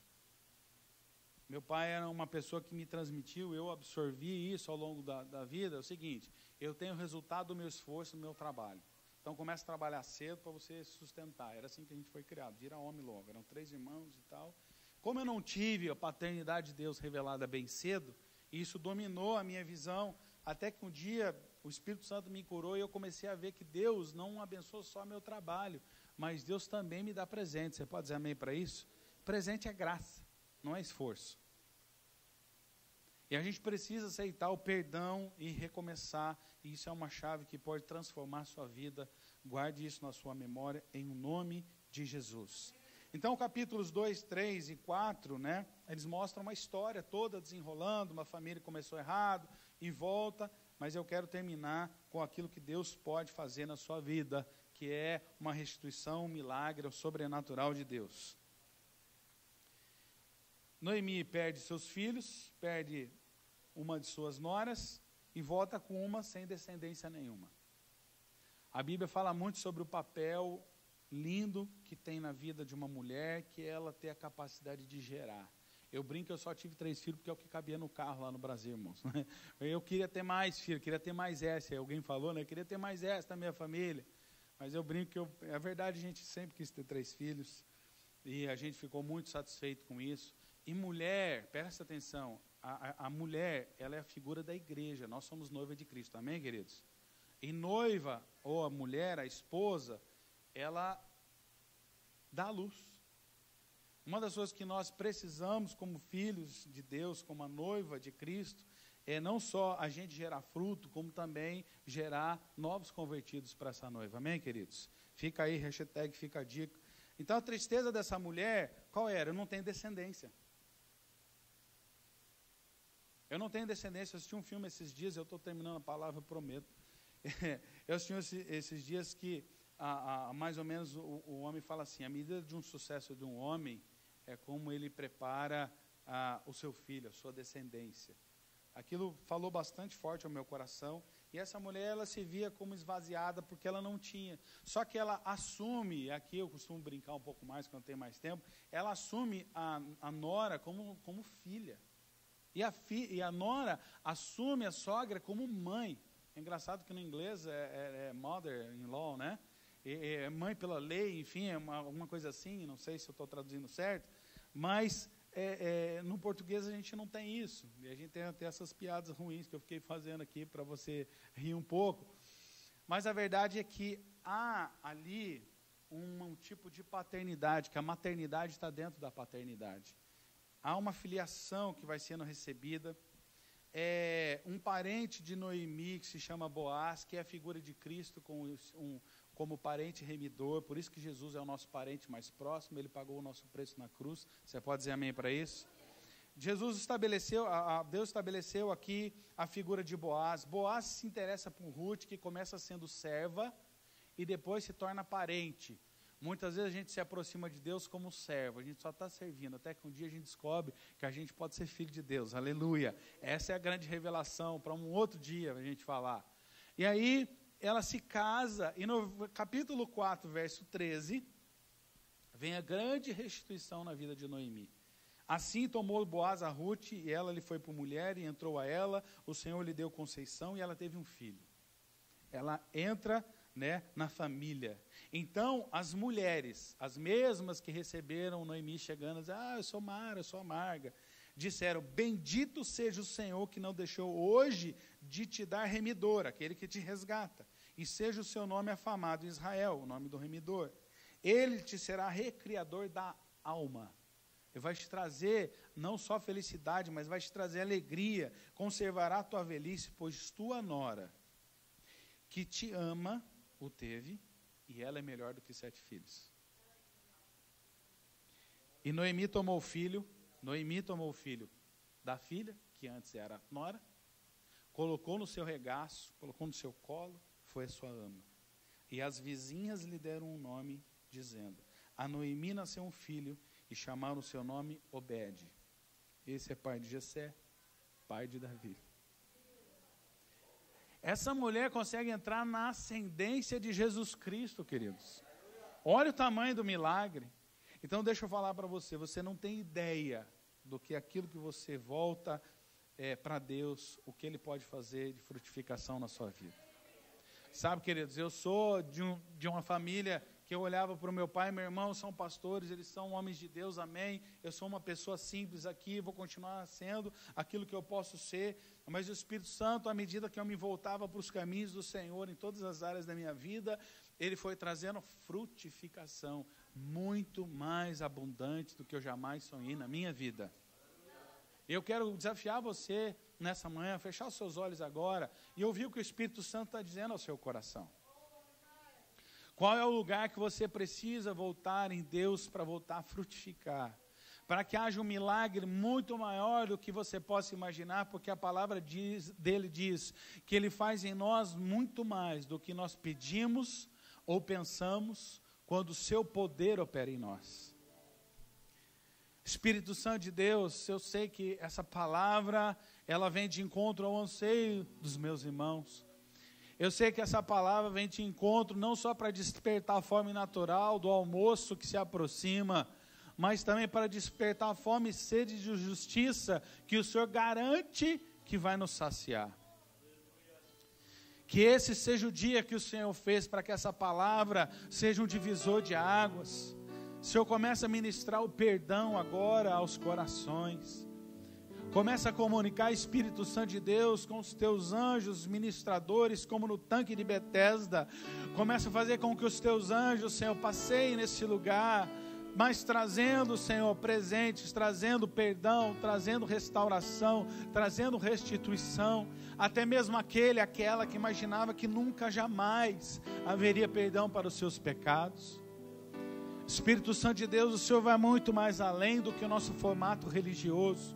Meu pai era uma pessoa que me transmitiu, eu absorvi isso ao longo da vida. É o seguinte, eu tenho o resultado do meu esforço, do meu trabalho. Então, começa a trabalhar cedo para você se sustentar. Era assim que a gente foi criado, vira homem logo. Eram 3 irmãos e tal. Como eu não tive a paternidade de Deus revelada bem cedo, isso dominou a minha visão, até que um dia o Espírito Santo me curou e eu comecei a ver que Deus não abençoa só meu trabalho, mas Deus também me dá presente. Você pode dizer amém para isso? Presente é graça, não é esforço. E a gente precisa aceitar o perdão e recomeçar. E isso é uma chave que pode transformar a sua vida. Guarde isso na sua memória, em nome de Jesus. Então, capítulos 2, 3 e 4, né, eles mostram uma história toda desenrolando, uma família começou errado e volta, mas eu quero terminar com aquilo que Deus pode fazer na sua vida, que é uma restituição, um milagre, o sobrenatural de Deus. Noemi perde seus filhos, perde uma de suas noras e volta com uma sem descendência nenhuma. A Bíblia fala muito sobre o papel lindo que tem na vida de uma mulher, que ela tem a capacidade de gerar. Eu brinco que eu só tive 3 filhos porque é o que cabia no carro lá no Brasil, irmãos. Eu queria ter mais filhos, queria ter mais essa. Alguém falou, né? Eu queria ter mais essa da minha família. Mas eu brinco que, é verdade, a gente sempre quis ter 3 filhos. E a gente ficou muito satisfeito com isso. E mulher, presta atenção, a mulher, ela é a figura da igreja. Nós somos noiva de Cristo, amém, queridos? E noiva, ou a mulher, a esposa, ela dá luz. Uma das coisas que nós precisamos como filhos de Deus, como a noiva de Cristo, é não só a gente gerar fruto, como também gerar novos convertidos para essa noiva. Amém, queridos? Fica aí, hashtag, fica a dica. Então, a tristeza dessa mulher, qual era? Eu não tenho descendência. Eu não tenho descendência. Eu assisti um filme esses dias, eu estou terminando a palavra, eu prometo. Eu assisti esses dias que, mais ou menos, o homem fala assim, a medida de um sucesso de um homem é como ele prepara o seu filho, a sua descendência. Aquilo falou bastante forte ao meu coração. E essa mulher, ela se via como esvaziada porque ela não tinha. Só que ela assume, aqui eu costumo brincar um pouco mais quando tem mais tempo, ela assume a nora como filha. E a nora assume a sogra como mãe. É engraçado que no inglês é mother-in-law, né? É mãe pela lei, enfim, é alguma coisa assim, não sei se eu estou traduzindo certo, mas no português a gente não tem isso. E a gente tem até essas piadas ruins que eu fiquei fazendo aqui para você rir um pouco. Mas a verdade é que há ali um tipo de paternidade, que a maternidade está dentro da paternidade. Há uma filiação que vai sendo recebida. Um parente de Noemi, que se chama Boaz, que é a figura de Cristo como parente remidor. Por isso que Jesus é o nosso parente mais próximo, ele pagou o nosso preço na cruz. Você pode dizer amém para isso? Deus estabeleceu aqui a figura de Boaz. Boaz se interessa por Ruth, que começa sendo serva e depois se torna parente. Muitas vezes a gente se aproxima de Deus como servo, a gente só está servindo, até que um dia a gente descobre que a gente pode ser filho de Deus, aleluia. Essa é a grande revelação, para um outro dia a gente falar. E aí ela se casa, e no capítulo 4, verso 13, vem a grande restituição na vida de Noemi. Assim tomou Boaz a Ruth, e ela lhe foi por mulher, e entrou a ela, o Senhor lhe deu conceição, e ela teve um filho. Ela entra na família. Então, as mulheres, as mesmas que receberam Noemi chegando, dizendo, eu sou Mara, eu sou amarga, disseram, bendito seja o Senhor que não deixou hoje de te dar remidor, aquele que te resgata, e seja o seu nome afamado em Israel, o nome do remidor. Ele te será recriador da alma. Ele vai te trazer não só felicidade, mas vai te trazer alegria, conservará a tua velhice, pois tua nora, que te ama, o teve, e ela é melhor do que 7 filhos. E Noemi tomou o filho da filha, que antes era nora, colocou no seu regaço, colocou no seu colo, foi a sua ama. E as vizinhas lhe deram um nome, dizendo, a Noemi nasceu um filho, e chamaram o seu nome Obed. Esse é pai de Jessé, pai de Davi. Essa mulher consegue entrar na ascendência de Jesus Cristo, queridos. Olha o tamanho do milagre. Então deixa eu falar para você, você não tem ideia do que aquilo que você volta para Deus, o que Ele pode fazer de frutificação na sua vida. Sabe, queridos, eu sou de uma família que eu olhava para o meu pai e meu irmão, são pastores, eles são homens de Deus, amém. Eu sou uma pessoa simples aqui, vou continuar sendo aquilo que eu posso ser, mas o Espírito Santo, à medida que eu me voltava para os caminhos do Senhor em todas as áreas da minha vida, Ele foi trazendo frutificação muito mais abundante do que eu jamais sonhei na minha vida. Eu quero desafiar você nessa manhã, fechar os seus olhos agora e ouvir o que o Espírito Santo está dizendo ao seu coração. Qual é o lugar que você precisa voltar em Deus para voltar a frutificar? Para que haja um milagre muito maior do que você possa imaginar, porque a palavra dele diz que ele faz em nós muito mais do que nós pedimos ou pensamos, quando o seu poder opera em nós. Espírito Santo de Deus, eu sei que essa palavra, ela vem de encontro ao anseio dos meus irmãos. Eu sei que essa palavra vem de encontro não só para despertar a fome natural do almoço que se aproxima, mas também para despertar a fome e sede de justiça que o Senhor garante que vai nos saciar. Que esse seja o dia que o Senhor fez para que essa palavra seja um divisor de águas. O Senhor começa a ministrar o perdão agora aos corações. Começa a comunicar, Espírito Santo de Deus, com os teus anjos ministradores, como no tanque de Betesda. Começa a fazer com que os teus anjos, Senhor, passeiem nesse lugar, mas trazendo, Senhor, presentes, trazendo perdão, trazendo restauração, trazendo restituição. Até mesmo aquela que imaginava que nunca, jamais haveria perdão para os seus pecados. Espírito Santo de Deus, o Senhor vai muito mais além do que o nosso formato religioso.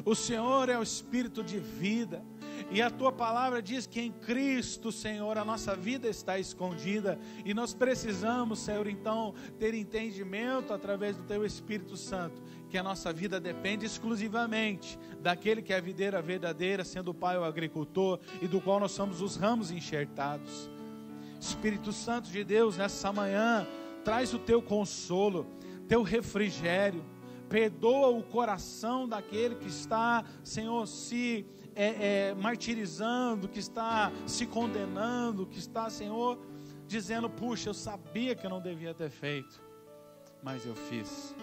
O Senhor é o Espírito de vida, e a Tua palavra diz que em Cristo, Senhor, a nossa vida está escondida, e nós precisamos, Senhor, então, ter entendimento através do Teu Espírito Santo, que a nossa vida depende exclusivamente daquele que é a videira verdadeira, sendo o Pai o agricultor, e do qual nós somos os ramos enxertados. Espírito Santo de Deus, nessa manhã, traz o Teu consolo, Teu refrigério. Perdoa o coração daquele que está, Senhor, se martirizando, que está se condenando, que está, Senhor, dizendo, puxa, eu sabia que eu não devia ter feito, mas eu fiz.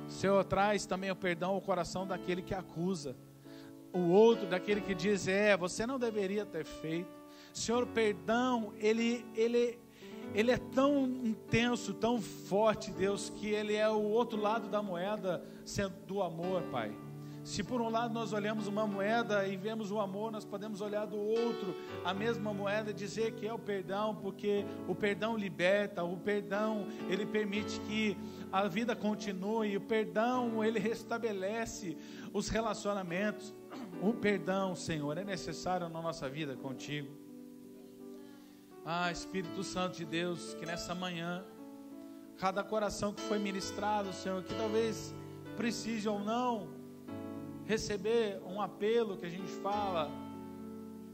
Senhor, traz também o perdão ao coração daquele que acusa, o outro, daquele que diz, você não deveria ter feito. Senhor, perdão, ele é tão intenso, tão forte, Deus, que ele é o outro lado da moeda do amor, Pai. Se por um lado nós olhamos uma moeda e vemos o amor, nós podemos olhar do outro a mesma moeda e dizer que é o perdão, porque o perdão liberta, o perdão, ele permite que a vida continue, o perdão, ele restabelece os relacionamentos. O perdão, Senhor, é necessário na nossa vida contigo. Espírito Santo de Deus, que nessa manhã, cada coração que foi ministrado, Senhor, que talvez precise ou não receber um apelo que a gente fala,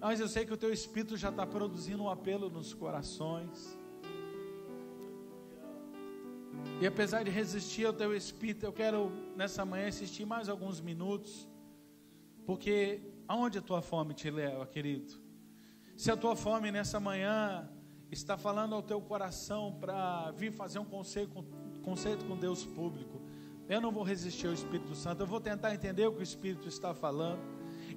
mas eu sei que o Teu Espírito já está produzindo um apelo nos corações, e apesar de resistir ao Teu Espírito, eu quero nessa manhã assistir mais alguns minutos, porque aonde a Tua fome te leva, querido? Se a tua fome nessa manhã está falando ao teu coração para vir fazer um conceito com Deus público, eu não vou resistir ao Espírito Santo, eu vou tentar entender o que o Espírito está falando.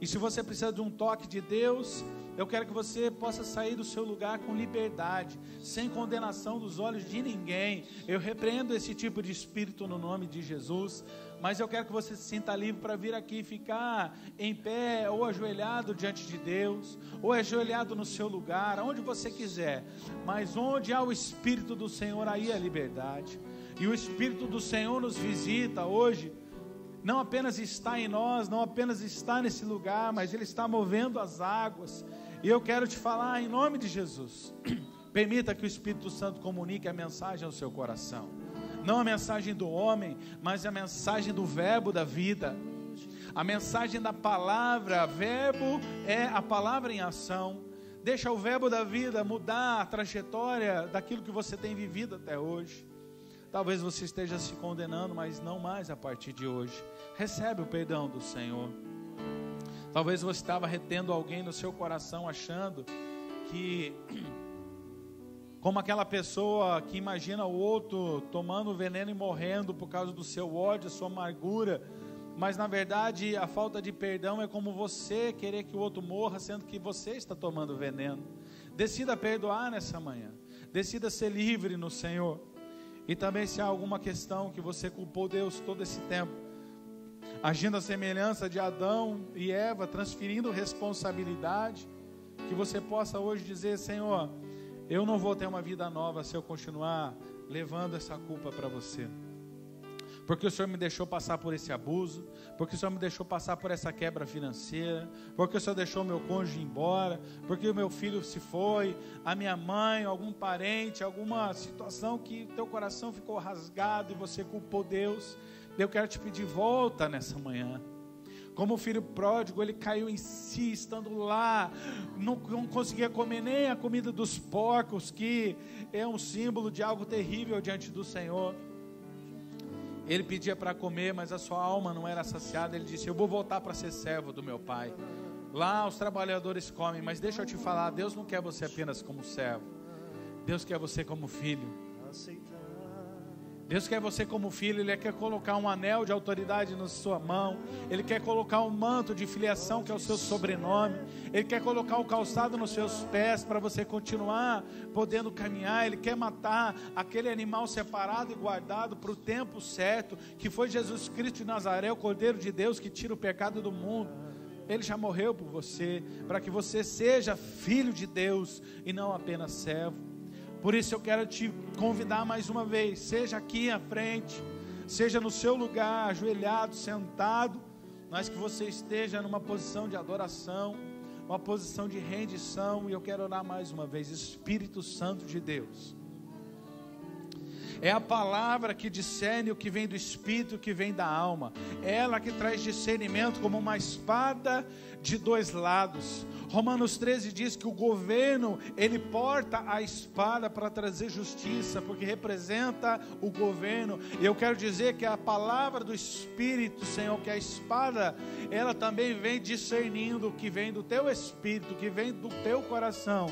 E se você precisa de um toque de Deus, eu quero que você possa sair do seu lugar com liberdade, sem condenação dos olhos de ninguém. Eu repreendo esse tipo de espírito no nome de Jesus, mas eu quero que você se sinta livre para vir aqui e ficar em pé, ou ajoelhado diante de Deus, ou ajoelhado no seu lugar, onde você quiser, mas onde há o Espírito do Senhor, aí é liberdade. E o Espírito do Senhor nos visita hoje, não apenas está em nós, não apenas está nesse lugar, mas Ele está movendo as águas. E eu quero te falar em nome de Jesus, permita que o Espírito Santo comunique a mensagem ao seu coração, não a mensagem do homem, mas a mensagem do verbo da vida, a mensagem da palavra. Verbo é a palavra em ação. Deixa o verbo da vida mudar a trajetória daquilo que você tem vivido até hoje. Talvez você esteja se condenando, mas não mais a partir de hoje. Recebe o perdão do Senhor. Talvez você estava retendo alguém no seu coração, achando que, como aquela pessoa que imagina o outro tomando veneno e morrendo por causa do seu ódio, a sua amargura. Mas na verdade a falta de perdão é como você querer que o outro morra, sendo que você está tomando veneno. Decida perdoar nessa manhã. Decida ser livre no Senhor. E também, se há alguma questão que você culpou Deus todo esse tempo, agindo à semelhança de Adão e Eva, transferindo responsabilidade, que você possa hoje dizer: Senhor, eu não vou ter uma vida nova se eu continuar levando essa culpa para você. Porque o Senhor me deixou passar por esse abuso, porque o Senhor me deixou passar por essa quebra financeira, porque o Senhor deixou meu cônjuge ir embora, porque o meu filho se foi, a minha mãe, algum parente, alguma situação que teu coração ficou rasgado e você culpou Deus. Eu quero te pedir, volta nessa manhã. Como o filho pródigo, ele caiu em si, estando lá, não conseguia comer nem a comida dos porcos, que é um símbolo de algo terrível diante do Senhor. Ele pedia para comer, mas a sua alma não era saciada. Ele disse: eu vou voltar para ser servo do meu pai. Lá os trabalhadores comem, mas deixa eu te falar, Deus não quer você apenas como servo. Deus quer você como filho. Deus quer você como filho. Ele quer colocar um anel de autoridade na sua mão. Ele quer colocar um manto de filiação, que é o seu sobrenome. Ele quer colocar o calçado nos seus pés para você continuar podendo caminhar. Ele quer matar aquele animal separado e guardado para o tempo certo, que foi Jesus Cristo de Nazaré, o Cordeiro de Deus que tira o pecado do mundo. Ele já morreu por você, para que você seja filho de Deus e não apenas servo. Por isso eu quero te convidar mais uma vez, seja aqui à frente, seja no seu lugar, ajoelhado, sentado, mas que você esteja numa posição de adoração, uma posição de rendição. E eu quero orar mais uma vez. Espírito Santo de Deus, é a palavra que discerne o que vem do Espírito e o que vem da alma. É ela que traz discernimento como uma espada de dois lados. Romanos 13 diz que o governo, ele porta a espada para trazer justiça, porque representa o governo. E eu quero dizer que a palavra do Espírito, Senhor, que a espada, ela também vem discernindo o que vem do teu espírito, o que vem do teu coração.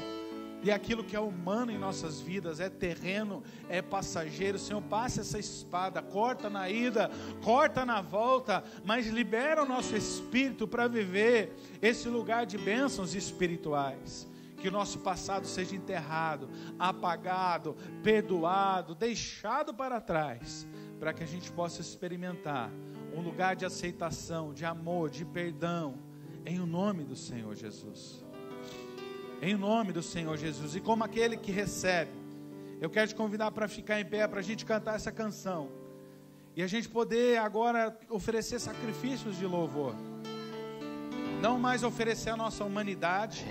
E aquilo que é humano em nossas vidas, é terreno, é passageiro. Senhor, passa essa espada, corta na ida, corta na volta, mas libera o nosso espírito para viver esse lugar de bênçãos espirituais. Que o nosso passado seja enterrado, apagado, perdoado, deixado para trás, para que a gente possa experimentar um lugar de aceitação, de amor, de perdão, em o nome do Senhor Jesus. Em nome do Senhor Jesus. E como aquele que recebe, eu quero te convidar para ficar em pé, para a gente cantar essa canção, e a gente poder agora oferecer sacrifícios de louvor. Não mais oferecer a nossa humanidade,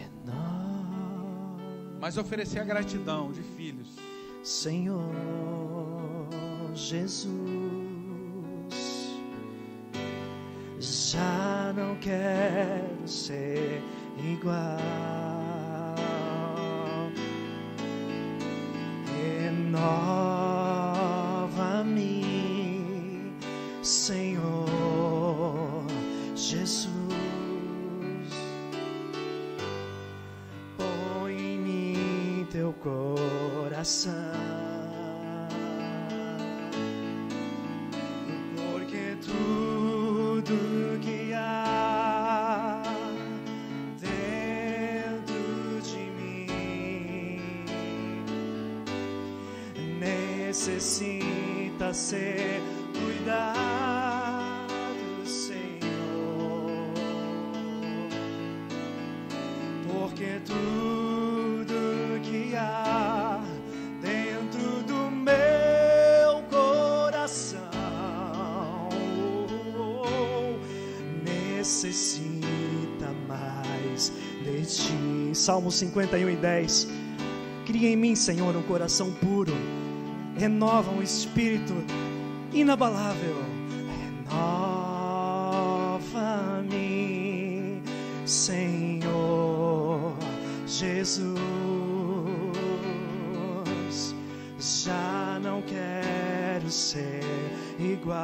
mas oferecer a gratidão de filhos. Senhor Jesus, já não quero ser igual. Renova-me, Senhor Jesus. Põe em mim teu coração, porque tudo que há dentro de mim necessita ser cuidado, Senhor, porque tudo que há dentro do meu coração necessita mais de ti. Salmo 51:10. Cria em mim, Senhor, um coração puro, renova um espírito inabalável. Renova-me, Senhor Jesus. Já não quero ser igual.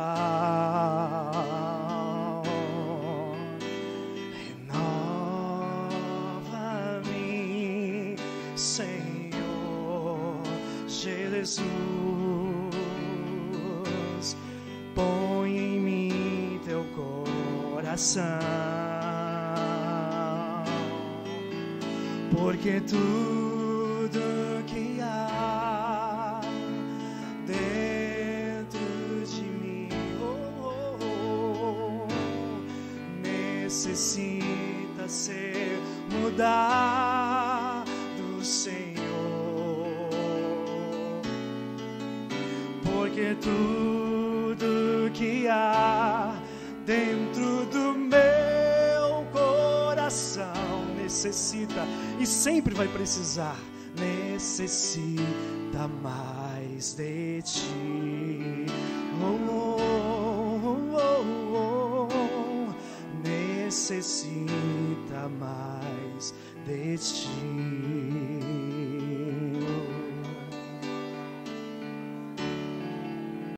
Renova-me, Senhor Jesus. Põe em mim teu coração, porque tudo que há dentro de mim necessita ser mudado, Senhor, porque tudo que há dentro do meu coração necessita e sempre vai precisar, necessita mais de ti. Necessita mais de ti.